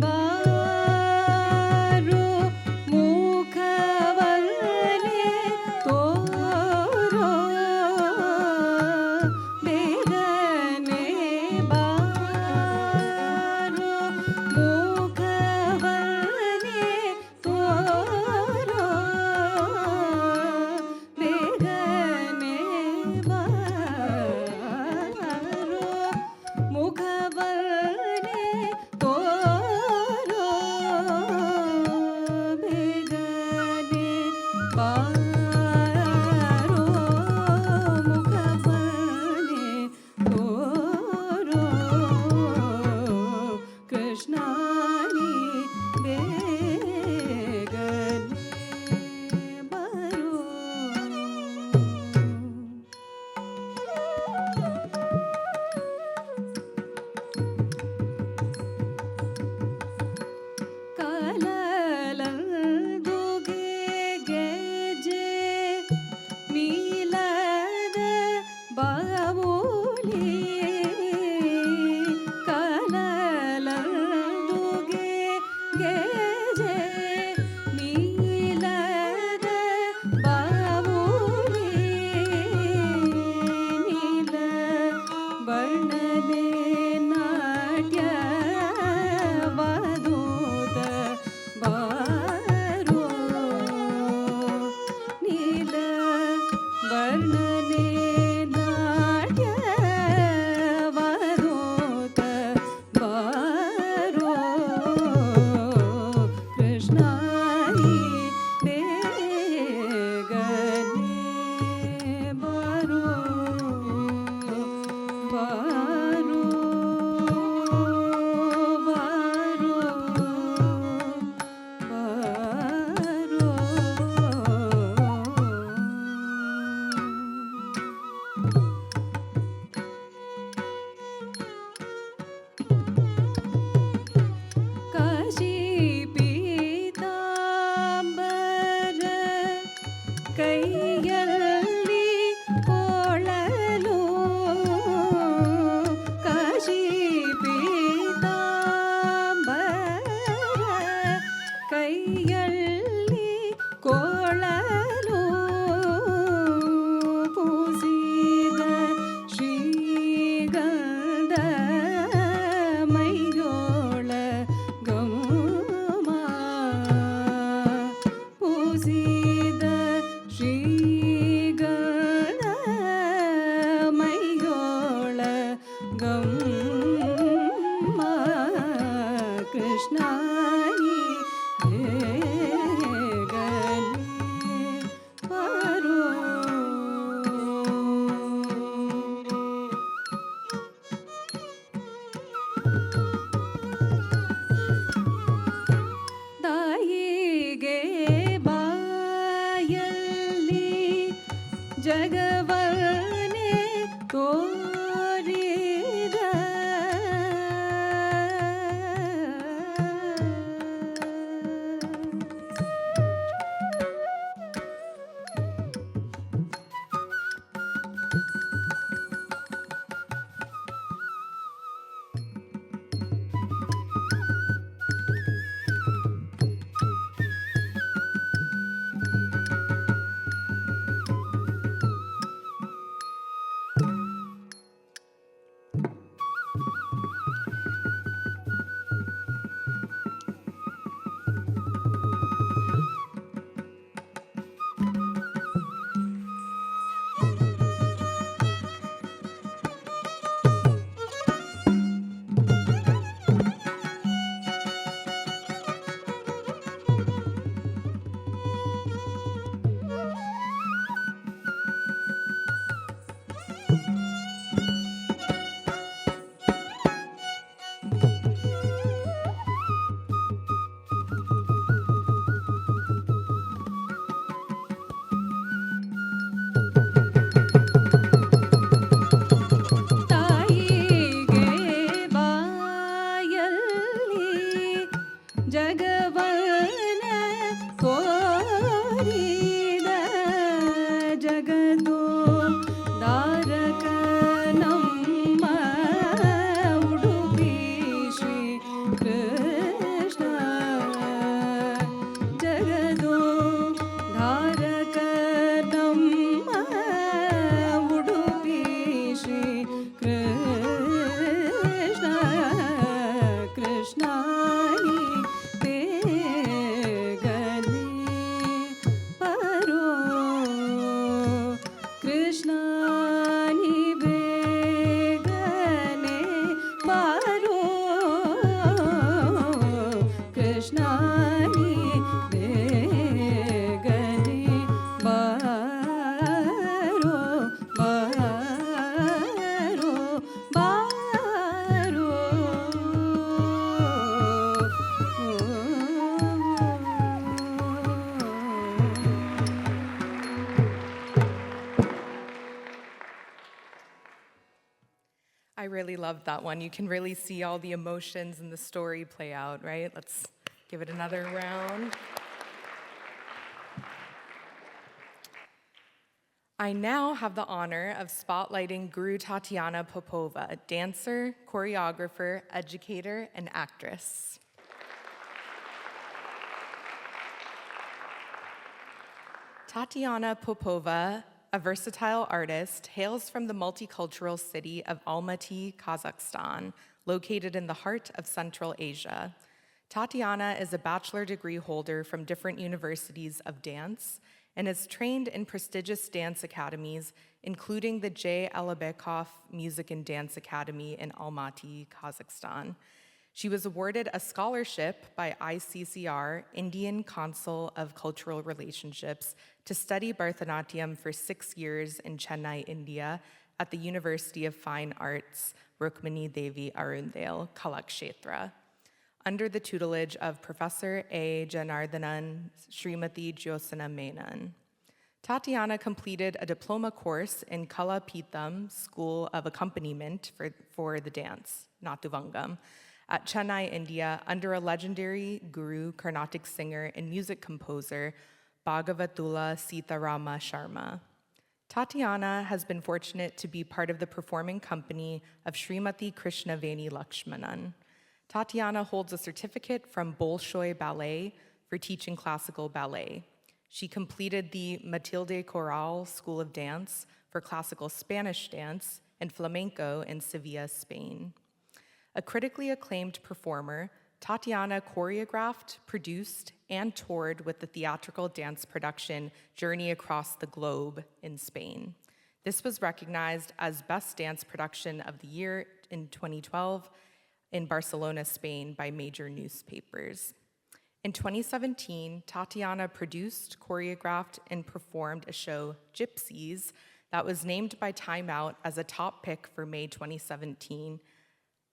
ಬಾರೋ ಮುಖವನ್ನೇ ತೋರೋ ಬೇಗನೆ ಬಾರೋ ಮುಖವನ್ನೇ ತೋರೋ ಬೇಗನೆ ಬಾರೋ ಮುಖವನ್ನೇ ತೋರೋ ಬೇಗನೆ ಬಾರೋ ಮುಖವನ್ನೇ ತೋರೋ ಕೃಷ್ಣ ನೀ ಬೇಗನೆ ಬರೋ ಕಲಲಂದುಗೆ ಗೆಜೆ ನೀಲದ ಬಾವುಲಿ ಕಲಲಂದುಗೆ ಗೆಜೆ ನೀಲದ ಬಾವುಲಿ ನೀಲ ವರ್ಣನೆ ನಾಟ್ಯ ವಧೂತ ಬಾರೋ ನೀಲ ವರ್ಣನೆ ನಾಟ್ಯ ವಧೂತ ಬಾರೋ ಕೃಷ್ಣ ನೀ ಬೇಗನೆ ಬಾರೋ ಬಾರೋ ಬಾರೋ ಕಾಶಿ ಪೀತಾಂಬರ ಕೈಯಲ್ಲಿ ಕೊಳಲು ಕಾಶಿ ಪೀತಾಂಬರ ಕೈಯಲ್ಲಿ ಕೊಳಲು ಪೂಸಿದ ಶ್ರೀಗಂಧ ಮೈಯೋಳ ಗಮ ಪೂಸಿದ ಶ್ರೀಗಂಧ ಮೈಯೋಳ ಗಮ್ಮ ಕೃಷ್ಣ ನೀ ಬೇಗನೆ ಬಾರೋ ತಾಯಿಗೆ ಬಾಯಲ್ಲಿ ಜಗವನ್ನೇ ತೋರಿದ ನಮ್ಮ Udupi Shri Krishna really loved that one. You can really see all the emotions and the story play out, right? Let's give it another round. I now have the honor of spotlighting Guru Tatiana Popova, a dancer, choreographer, educator, and actress. Tatiana Popova, a versatile artist, hails from the multicultural city of Almaty, Kazakhstan, located in the heart of Central Asia. Tatiana is a bachelor degree holder from different universities of dance and is trained in prestigious dance academies, including the J. Alabekov Music and Dance Academy in Almaty, Kazakhstan. She was awarded a scholarship by ICCR, Indian Council of Cultural Relationships, to study Bharatanatyam for 6 years in Chennai, India, at the University of Fine Arts, Rukmini Devi Arundale, Kalakshetra, under the tutelage of Professor A. Janardhanan Srimati Jyosana Menon. Tatiana completed a diploma course in Kala Pitham School of Accompaniment for the dance, Natuvangam, at Chennai, India, under a legendary guru, Carnatic singer, and music composer, Bhagavatula Sitarama Sharma. Tatiana has been fortunate to be part of the performing company of Srimati Krishnaveni Lakshmanan. Tatiana holds a certificate from Bolshoi Ballet for teaching classical ballet. She completed the Matilde Corral School of Dance for classical Spanish dance and flamenco in Sevilla, Spain. A critically acclaimed performer, Tatiana choreographed, produced, and toured with the theatrical dance production Journey Across the Globe in Spain. This was recognized as Best Dance Production of the Year in 2012 in Barcelona, Spain by major newspapers. In 2017, Tatiana produced, choreographed, and performed a show, Gypsies, that was named by Time Out as a top pick for May 2017.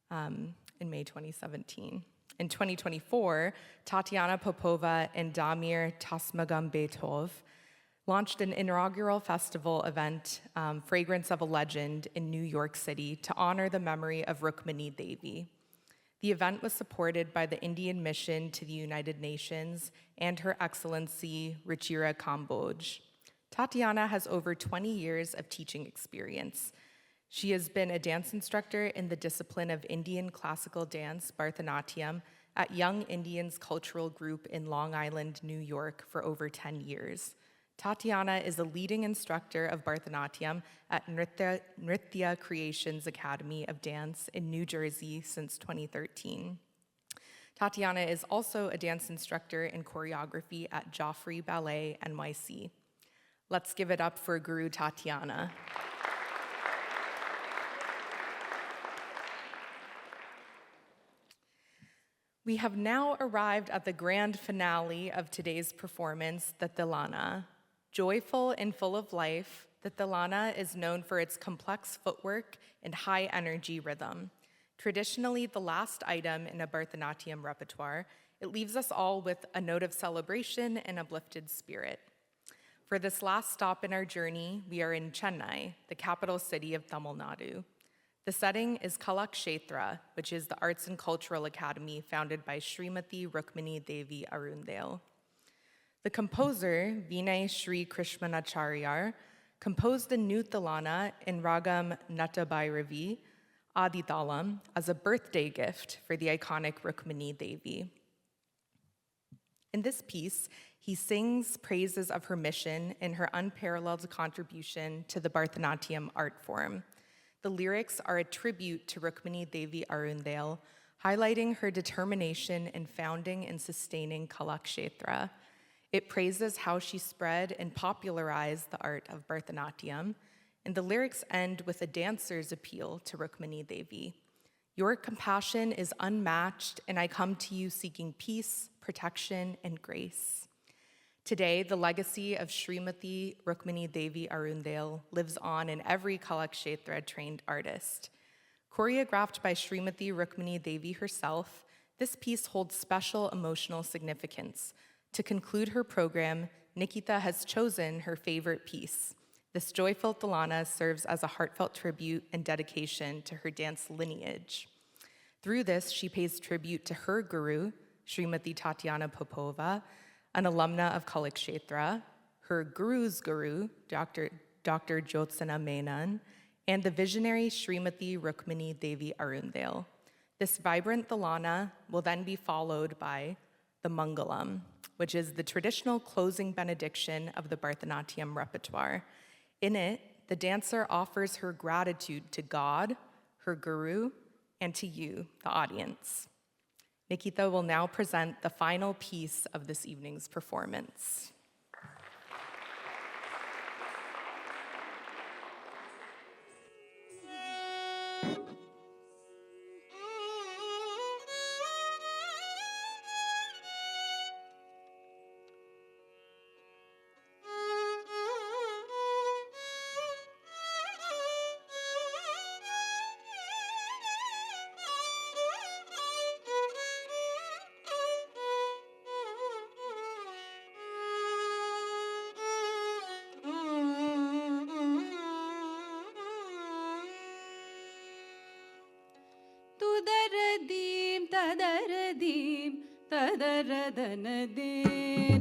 In May 2017. In 2024, Tatiana Popova and Damir Tasmagambetov launched an inaugural festival event, Fragrance of a Legend, in New York City to honor the memory of Rukmini Devi. The event was supported by the Indian Mission to the United Nations and Her Excellency Ruchira Kamboj. Tatiana has over 20 years of teaching experience. She has been a dance instructor in the discipline of Indian classical dance, Bharatanatyam, at Young Indians Cultural Group in Long Island, New York, for over 10 years. Tatiana is a leading instructor of Bharatanatyam at Nritya Creations Academy of Dance in New Jersey since 2013. Tatiana is also a dance instructor in choreography at Joffrey Ballet, NYC. Let's give it up for Guru Tatiana. We have now arrived at the grand finale of today's performance, the Tilana. Joyful and full of life, the Tilana is known for its complex footwork and high energy rhythm. Traditionally, the last item in a Bharatanatyam repertoire, it leaves us all with a note of celebration and uplifted spirit. For this last stop in our journey, we are in Chennai, the capital city of Tamil Nadu. The setting is Kalakshetra, which is the Arts and Cultural Academy founded by Srimati Rukmini Devi Arundale. The composer, Vinay Sri Krishmanacharyar, composed the new Tilana in Ragam Natabhairavi, Aditalam, as a birthday gift for the iconic Rukmini Devi. In this piece, he sings praises of her mission and her unparalleled contribution to the Bharatanatyam art form. The lyrics are a tribute to Rukmini Devi Arundale, highlighting her determination in founding and sustaining Kalakshetra. It praises how she spread and popularized the art of Bharatanatyam, and the lyrics end with a dancer's appeal to Rukmini Devi. Your compassion is unmatched, and I come to you seeking peace, protection, and grace. Today, the legacy of Srimati Rukmini Devi Arundale lives on in every Kalakshetra-trained artist. Choreographed by Srimati Rukmini Devi herself, this piece holds special emotional significance. To conclude her program, Nikhita has chosen her favorite piece. This joyful Talana serves as a heartfelt tribute and dedication to her dance lineage. Through this, she pays tribute to her guru, Srimati Tatiana Popova, an alumna of Kalakshetra, her guru's guru, Dr. Jyotsana Menon, and the visionary Srimati Rukmini Devi Arundale. This vibrant Talana will then be followed by the Mangalam, which is the traditional closing benediction of the Bharatanatyam repertoire. In it, the dancer offers her gratitude to God, her guru, and to you, the audience. Nikhita will now present the final piece of this evening's performance. Tudaradim tadaradim tadaradane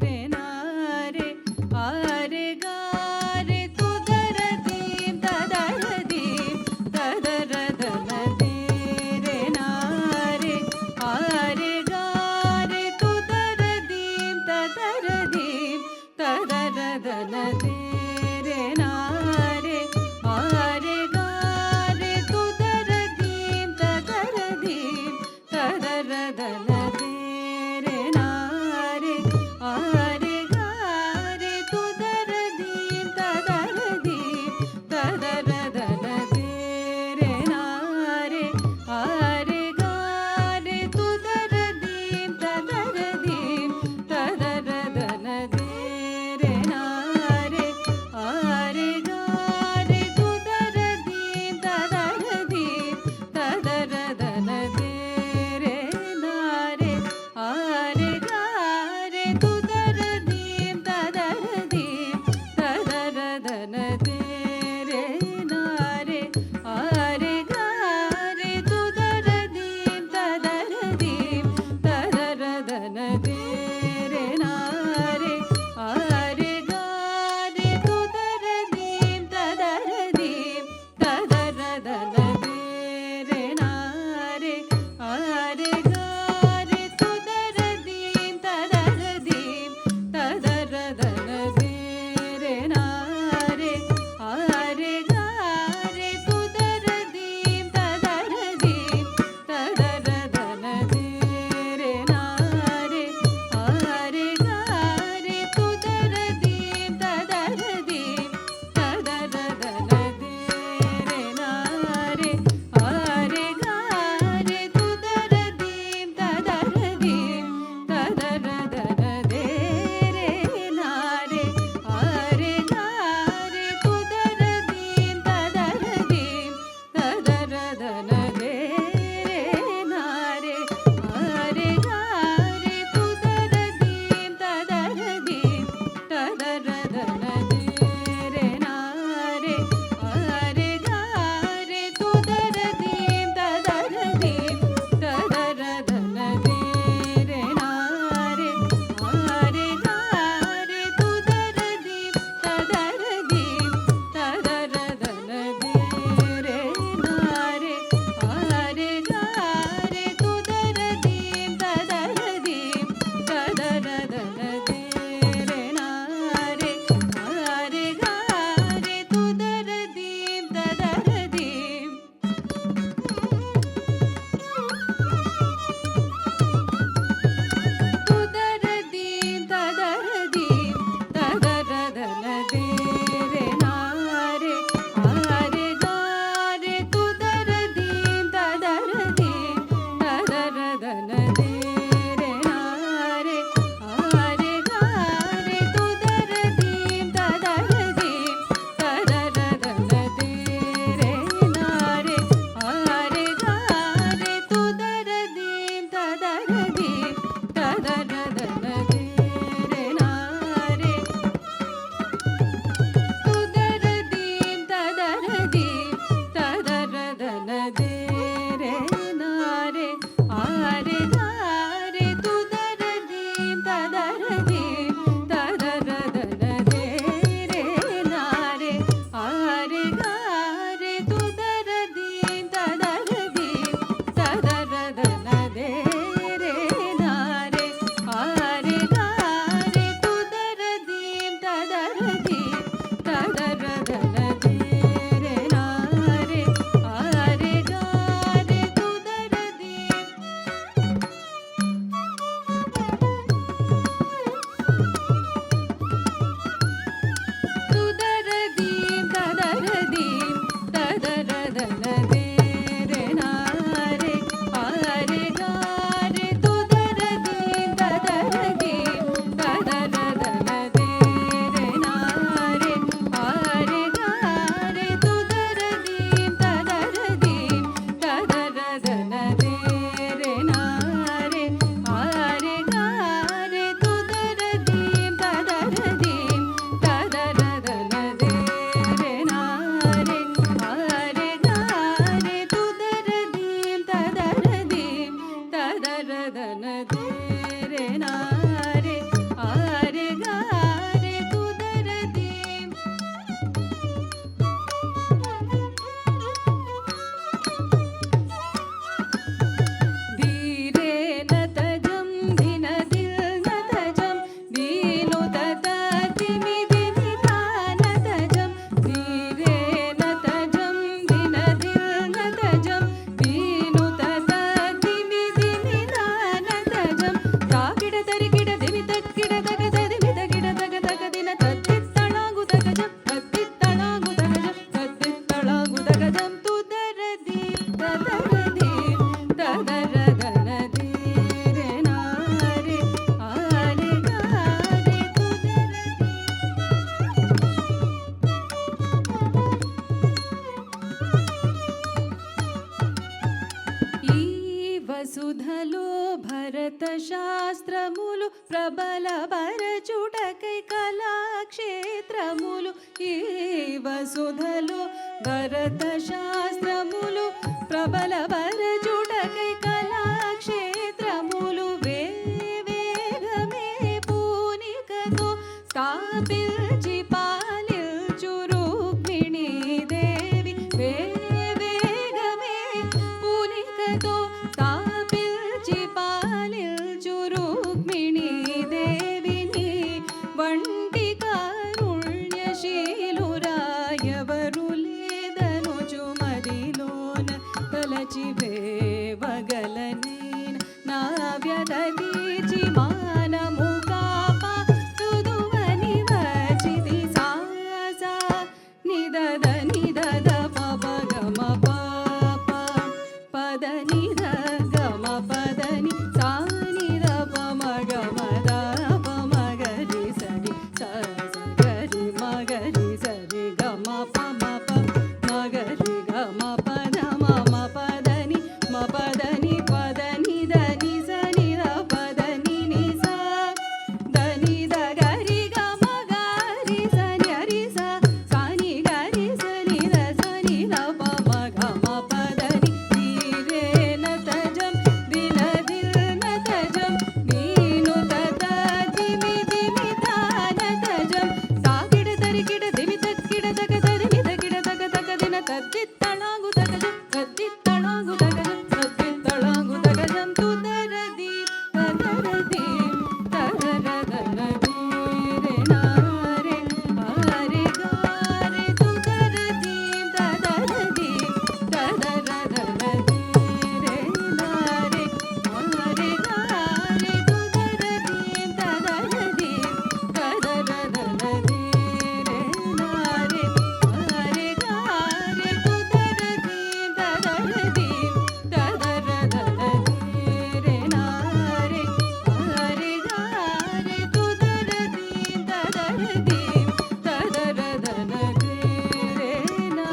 re nare are gare tudaradim tadaradim tadaradane re nare are gare tudaradim tadaradim tadaradane re nare are gare tudaradim tadaradim tadaradane re nare are gare tudaradim tadaradim tadaradane re nare are gare tudaradim tadaradim tadaradane re nare are gare tudaradim tadaradim tadaradane re nare are gare tudaradim tadaradim tadaradane re nare are gare tudaradim tadaradim tadaradane re nare are gare tudaradim tadaradim tadaradane re nare are gare tudaradim tadaradim tadaradane re nare are gare tudaradim tadaradim tadaradane re nare रे ना रे आरे गा रे तू दर्दी धीरे न तजम धिन दिल न तजम दीनो तता दिमि दिमि ता न तजम धीरे न तजम धिन दिल न तजम दीनो तता दिमि दिमि ता न तजम ताकिड तरिकिड दिमि तक्किड तक दिमि तकिड तक तक दिन तत्तित्तळागु तगजम तत्तित्तळागु तगजम तत्तित्तळागु तगजम तू दरदी तदरदी तदरदनदी रे ना रे आरे गा रे तू दरदी ఈ వసుధలో భరత శాస్త్రములు ప్రబల పరచుటకై కళాక్షేత్రములు ఈ వసుధలో భరత శాస్త్రములు ప్రబల పరచుటకై కళాక్షేత్రములు వేగమే పూనికతో స్థాపించి పాలించు రుక్మిణీ దేవి వేగమే పూనికతో స్థాపించి పాలించు రుక్మిణీ దేవిని వంటి కారుణ్యశీలురాయవరు లేదనుచు మదిలోన తలచి వేవగలనేన నా వ్యధ తీర్చి మానము కాపా తుదువని వచితి సాసా నిదద నిదద పప గమ పాప పద నిద గమ పదని సా నిద పమ గమ ద పమ గరి సరి స గరి మగరి సరి గమ పమ ప మగరి గమ పద మమ పదని మ పదని పదని దని స నిద పదని ని స దని ద గరి గమ గరి సని హరి స సాని గరి సని ద సని ద పమ గమ పదని ధీరే న తజం దిన దిల్ న తజం నీను తత దిమి దిమి తా న తజం తాకిడ తరికిడ దిమి తక్కిడ తక తదిమి తకిడ తక తక దిన తద్దిత్తళాగు తగజం తద్దిత్తళాగు తగజం తద్దిత్తళాగు తగజం తు దరది తదరది తదరదనది రే నా రే ఆరే గా రే తు దరది తదరది తదరదనది రే నా రే ఆరే గా రే తు దరది తదరది తదరదనది రే నా రే ఆరే గా రే తు దరది తదరది తదరదనది రే నా రే ఆరే గా రే తు దరది తదరది తదరదనది రే నా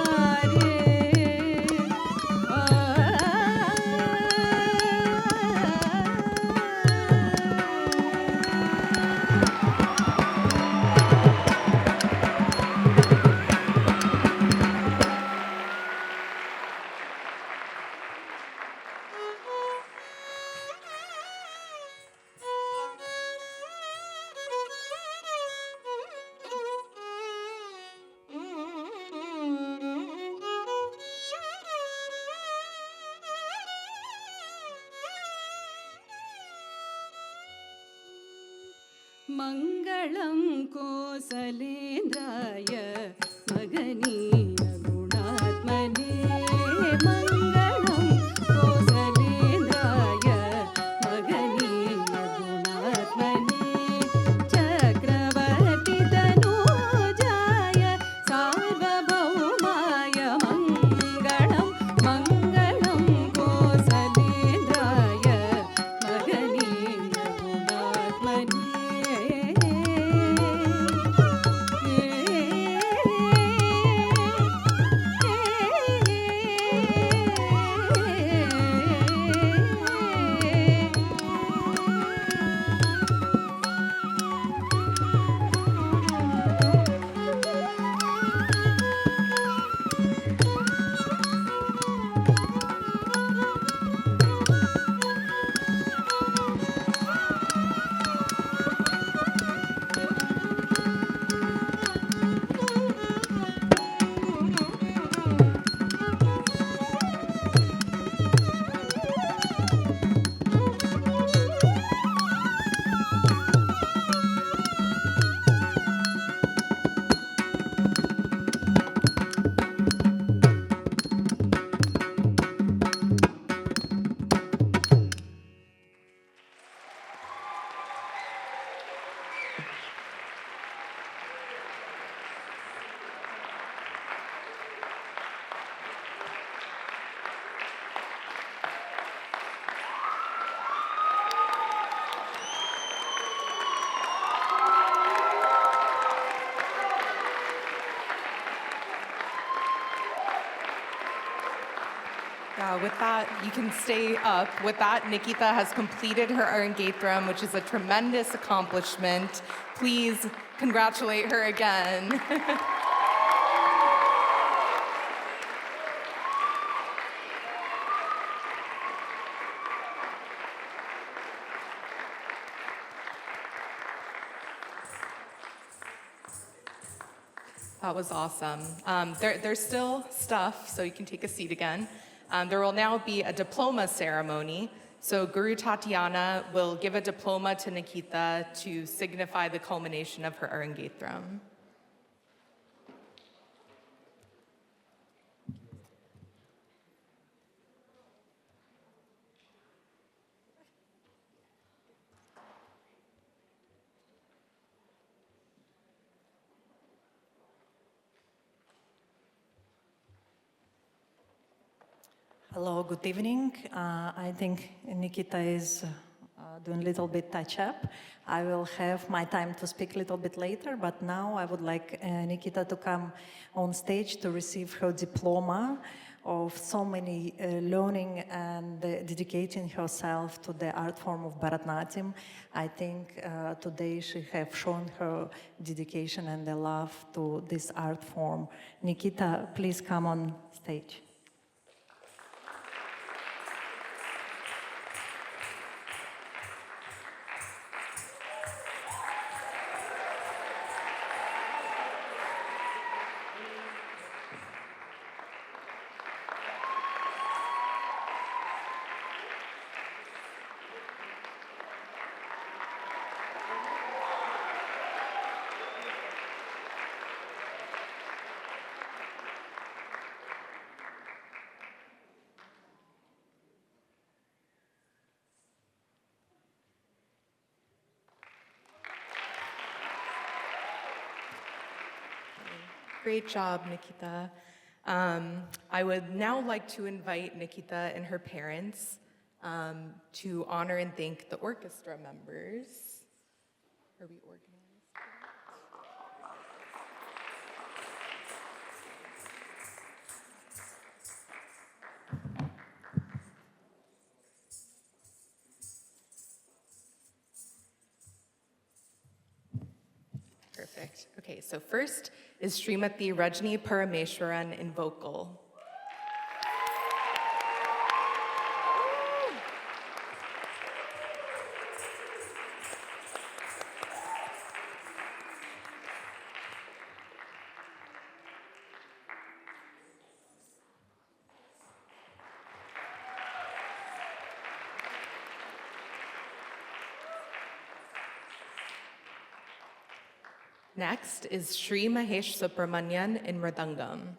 మంగళం కోసలేంద్రాయ మగనీయ గుణాత్మనే మంగళం కోసలేంద్రాయ మగనీయ గుణాత్మనే చక్రవర్తి తనూజాయ సార్వభౌమాయ మంగళం మంగళం కోసలేంద్రాయ మగనీయ గుణాత్మనే with that, you can stay up. With that, Nikhita has completed her Arangetram, which is a tremendous accomplishment. Please congratulate her again. That was awesome. There's still stuff, so you can take a seat again. There will now be a diploma ceremony. So Guru Tatiana will give a diploma to Nikhita to signify the culmination of her Arangetram. Hello, good evening. I think Nikhita is doing a little bit touch-up. I will have my time to speak a little bit later, but now I would like Nikhita to come on stage to receive her diploma of so many learning and dedicating herself to the art form of Bharatanatyam. I think today she have shown her dedication and the love to this art form. Nikhita, please come on stage. Great job, Nikhita. I would now like to invite Nikhita and her parents to honor and thank the orchestra members. Are we organized? Perfect. Okay, so first is Srimati Rajni Parameshwaran in vocal. Next is Sri Mahesh Subramanian in Mridangam.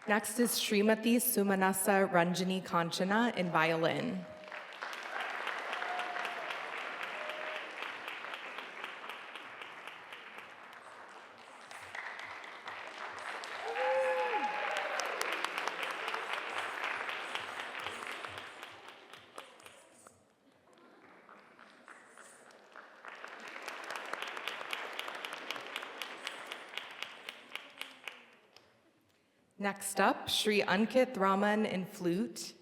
Next is Srimati Sumanasa Ranjani Kanchana in violin. Next up, Sri Ankit Raman in flute.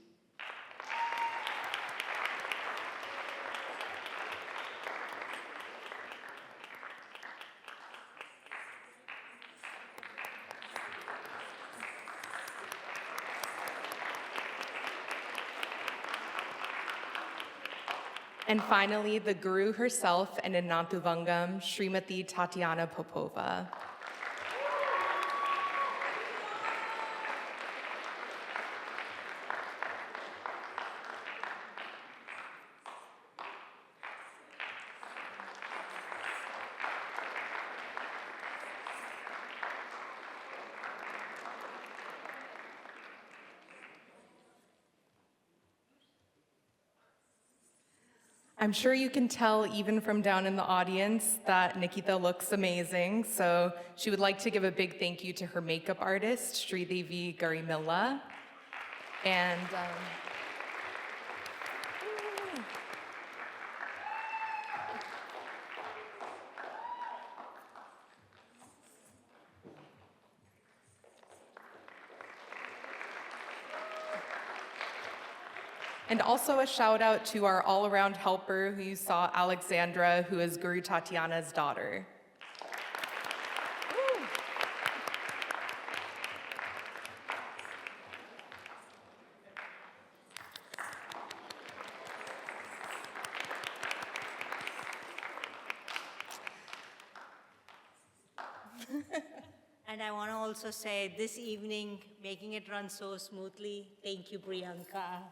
And finally, the Guru herself and in Nantuvangam, Srimati Tatiana Popova. I'm sure you can tell even from down in the audience that Nikhita looks amazing, so she would like to give a big thank you to her makeup artist, Sridevi Garimilla. And And also a shout out to our all-around helper who you saw, Alexandra, who is Guru Tatiana's daughter. And I want to also say this evening, making it run so smoothly, thank you, Priyanka.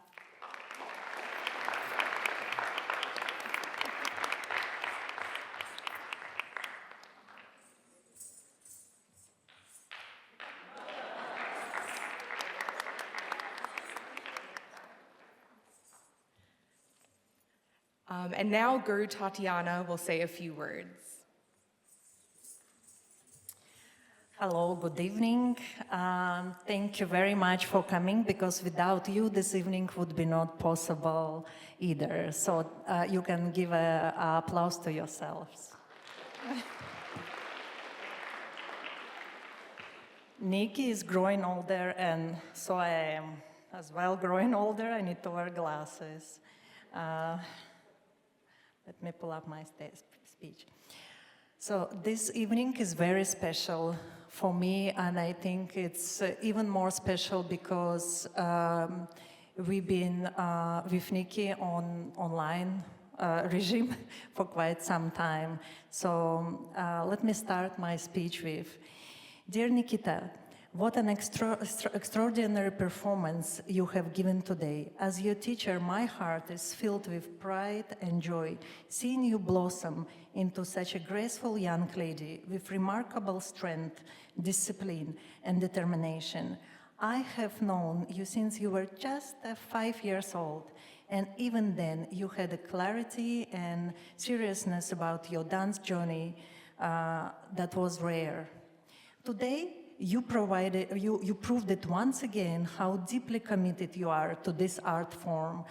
And now Guru Tatiana will say a few words. Hello, good evening. Thank you very much for coming, because without you, this evening would be not possible either. So you can give an applause to yourselves. Nikki is growing older, and so I am as well growing older. I need to wear glasses. Let me pull up my speech. So this evening is very special for me, and I think it's even more special because we've been with Nikki on online regime for quite some time. So let me start my speech with, dear Nikhita, what an extraordinary performance you have given today. As your teacher, my heart is filled with pride and joy, seeing you blossom into such a graceful young lady with remarkable strength, discipline, and determination. I have known you since you were just 5 years old, and even then you had a clarity and seriousness about your dance journey that was rare. Today, you proved it once again how deeply committed you are to this art form.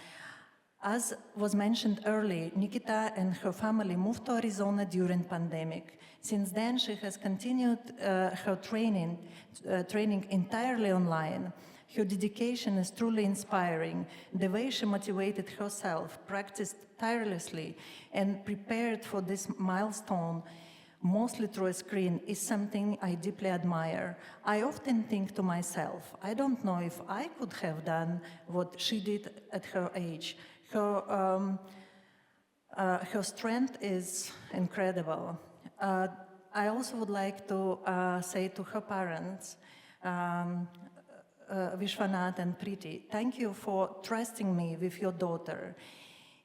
As was mentioned earlier, Nikhita and her family moved to Arizona during pandemic. Since then, she has continued her training entirely online. Her dedication is truly inspiring. The way she motivated herself, practiced tirelessly, and prepared for this milestone, mostly through a screen, is something I deeply admire. I often think to myself, I don't know if I could have done what she did at her age. Her strength is incredible. I also would like to say to her parents, Vishwanath and Preeti, thank you for trusting me with your daughter.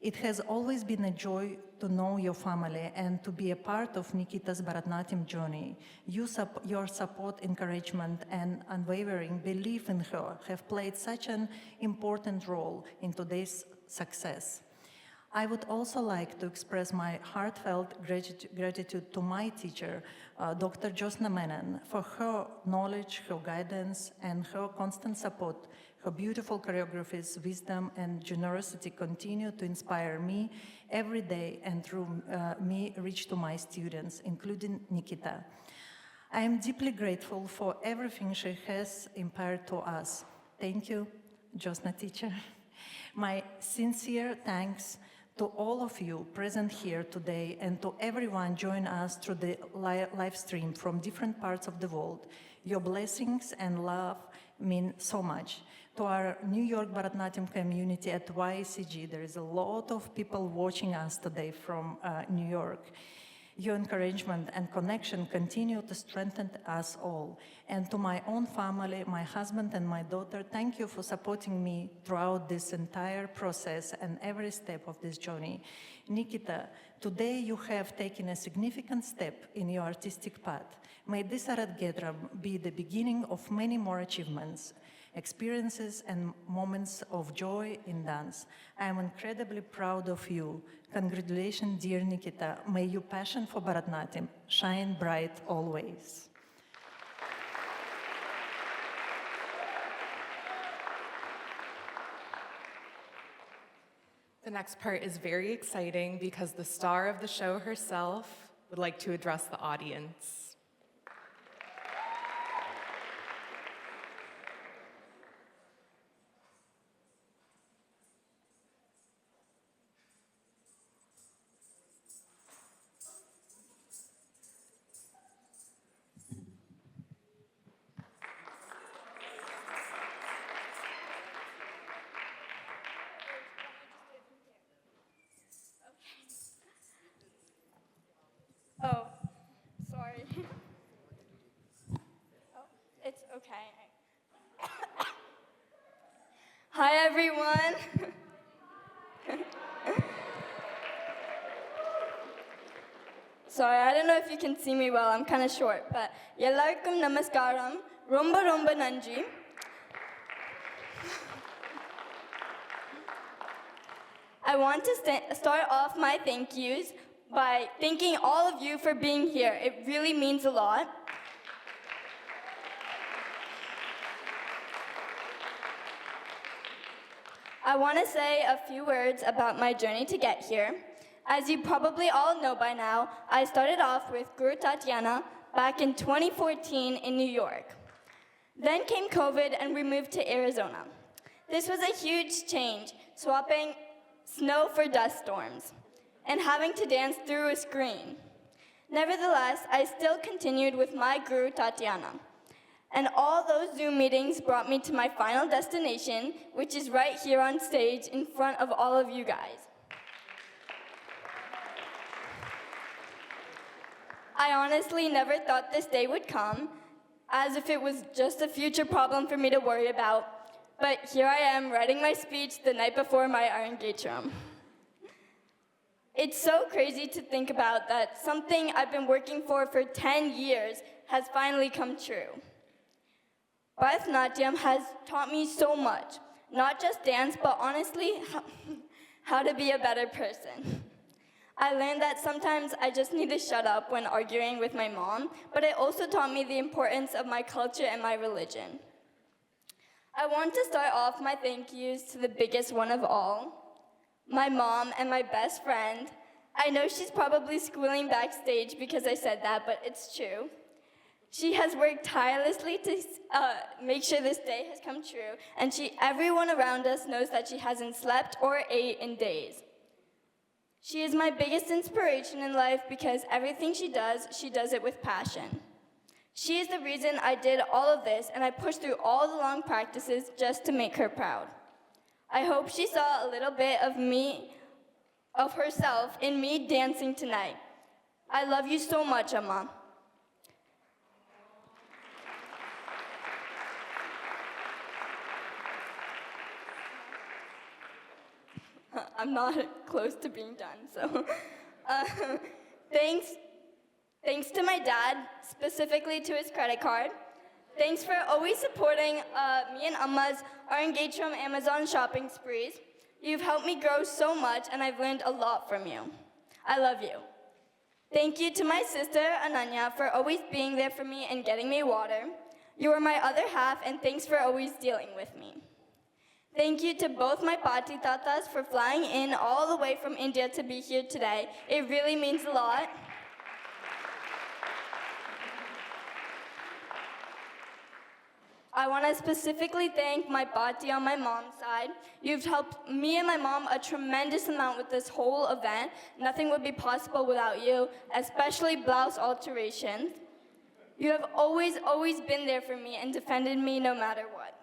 It has always been a joy to know your family and to be a part of Nikhita's Bharatanatyam journey. Your support, encouragement, and unwavering belief in her have played such an important role in today's success. I would also like to express my heartfelt gratitude to my teacher, Dr. Josna Menon, for her knowledge, her guidance, and her constant support. Her beautiful choreographies, wisdom, and generosity continue to inspire me every day, and through me reach to my students, including Nikhita. I am deeply grateful for everything she has imparted to us. Thank you, Josna teacher. My sincere thanks to all of you present here today, and to everyone joining us through the live stream from different parts of the world. Your blessings and love mean so much. To our New York Bharatanatyam community at YCG, there is a lot of people watching us today from New York. Your encouragement and connection continue to strengthen us all. And to my own family, my husband and my daughter, thank you for supporting me throughout this entire process and every step of this journey. Nikhita, today you have taken a significant step in your artistic path. May this Arangetram be the beginning of many more achievements. experiences and moments of joy in dance. I am incredibly proud of you. Congratulations, dear Nikhita. May your passion for Bharatanatyam shine bright always. The next part is very exciting because the star of the show herself would like to address the audience. Oh, sorry. Oh, it's okay. Hi, everyone. Sorry, I don't know if you can see me well. I'm kind of short, but Yellarkum Namaskaram, Romba Romba Nanji. I want to start off my thank yous by thanking all of you for being here. It really means a lot. I want to say a few words about my journey to get here. As you probably all know by now, I started off with Guru Tatiana back in 2014 in New York. Then came COVID and we moved to Arizona. This was a huge change, swapping snow for dust storms and having to dance through a screen. Nevertheless, I still continued with my guru, Tatiana. And all those Zoom meetings brought me to my final destination, which is right here on stage in front of all of you guys. I honestly never thought this day would come, as if it was just a future problem for me to worry about. But here I am writing my speech the night before my Arangetram. It's so crazy to think about that something I've been working for 10 years has finally come true. Bharatanatyam has taught me so much, not just dance, but honestly, how to be a better person. I learned that sometimes I just need to shut up when arguing with my mom, but it also taught me the importance of my culture and my religion. I want to start off my thank yous to the biggest one of all, my mom and my best friend. I know she's probably squealing backstage because I said that, but it's true. She has worked tirelessly to make sure this day has come true, and everyone around us knows that she hasn't slept or ate in days. She is my biggest inspiration in life because everything she does it with passion. She is the reason I did all of this, and I pushed through all the long practices just to make her proud. I hope she saw a little bit of herself in me dancing tonight. I love you so much, Amma. I'm not close to being done, so. Thanks to my dad, specifically to his credit card. Thanks for always supporting me and Amma's Arangetram Amazon shopping sprees. You've helped me grow so much, and I've learned a lot from you. I love you. Thank you to my sister, Ananya, for always being there for me and getting me water. You are my other half, and thanks for always dealing with me. Thank you to both my Pati Tatas for flying in all the way from India to be here today. It really means a lot. I want to specifically thank my Pati on my mom's side. You've helped me and my mom a tremendous amount with this whole event. Nothing would be possible without you, especially blouse alterations. You have always been there for me and defended me no matter what.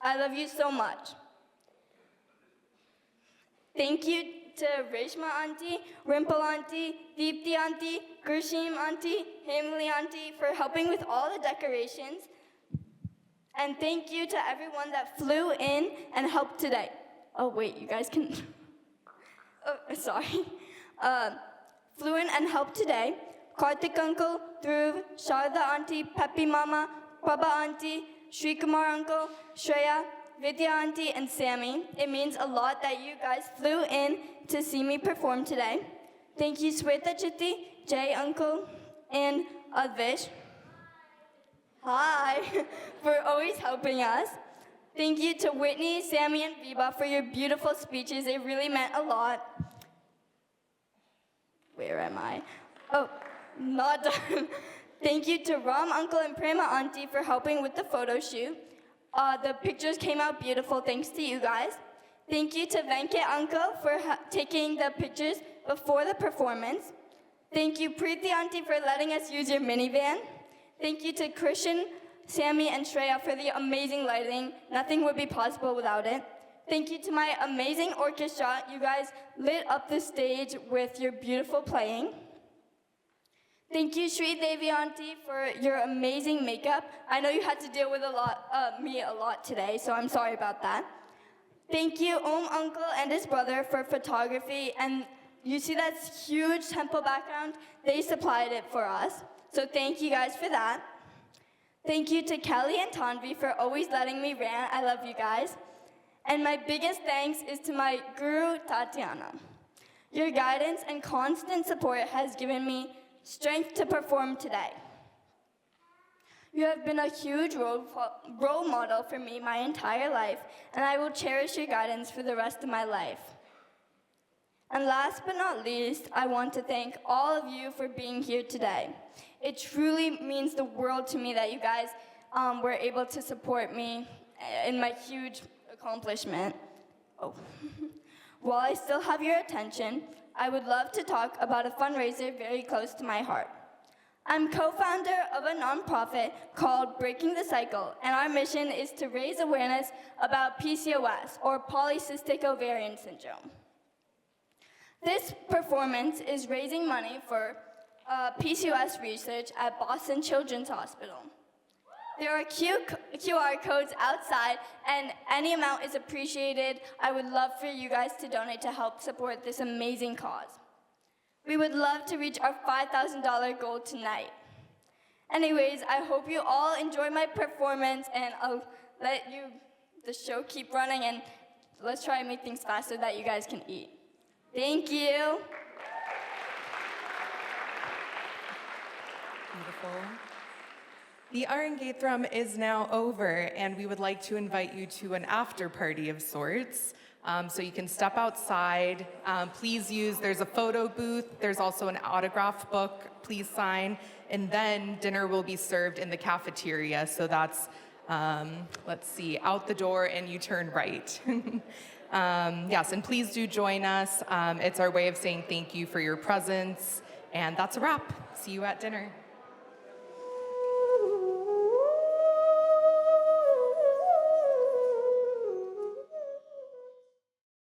I love you so much. Thank you to Reshma Auntie, Rimple Auntie, Deepthi Auntie, Gershim Auntie, Himli Auntie for helping with all the decorations. And thank you to everyone that flew in and helped today. Oh wait, you guys can, oh, sorry. Flew in and helped today. Kartik Uncle, Dhruv, Sharda Auntie, Peppy Mama, Prabha Auntie, Sri Kumar uncle, Shreya, Vidya auntie, and Sammy. It means a lot that you guys flew in to see me perform today. Thank you, Sweta Chitti, Jay uncle, and Advish. Hi, for always helping us. Thank you to Whitney, Sammy, and Viva for your beautiful speeches. It really meant a lot. Where am I? Oh, not done. Thank you to Ram uncle and Prema auntie for helping with the photo shoot. The pictures came out beautiful thanks to you guys. Thank you to Venkat uncle for taking the pictures before the performance. Thank you Preeti auntie for letting us use your minivan. Thank you to Christian, Sammy, and Shreya for the amazing lighting. Nothing would be possible without it. Thank you to my amazing orchestra. You guys lit up the stage with your beautiful playing. Thank you, Sri Devi auntie, for your amazing makeup. I know you had to deal with me a lot today, so I'm sorry about that. Thank you, Om uncle and his brother for photography, and you see that huge temple background? They supplied it for us, so thank you guys for that. Thank you to Kelly and Tanvi for always letting me rant. I love you guys. And my biggest thanks is to my guru, Tatiana. Your guidance and constant support has given me strength to perform today. You have been a huge role model for me my entire life, and I will cherish your guidance for the rest of my life. And last but not least, I want to thank all of you for being here today. It truly means the world to me that you guys were able to support me in my huge accomplishment. Oh. While I still have your attention, I would love to talk about a fundraiser very close to my heart. I'm co-founder of a nonprofit called Breaking the Cycle, and our mission is to raise awareness about PCOS, or polycystic ovarian syndrome. This performance is raising money for PCOS research at Boston Children's Hospital. There are QR codes outside, and any amount is appreciated. I would love for you guys to donate to help support this amazing cause. We would love to reach our $5,000 goal tonight. Anyways, I hope you all enjoy my performance, and I'll let the show keep running, and let's try and make things fast so that you guys can eat. Thank you. Beautiful. The Arangetram is now over, and we would like to invite you to an after party of sorts. So you can step outside. Please there's a photo booth. There's also an autograph book. Please sign. And then dinner will be served in the cafeteria. So that's, let's see, out the door and you turn right. Yes, and please do join us. It's our way of saying thank you for your presence. And that's a wrap. See you at dinner.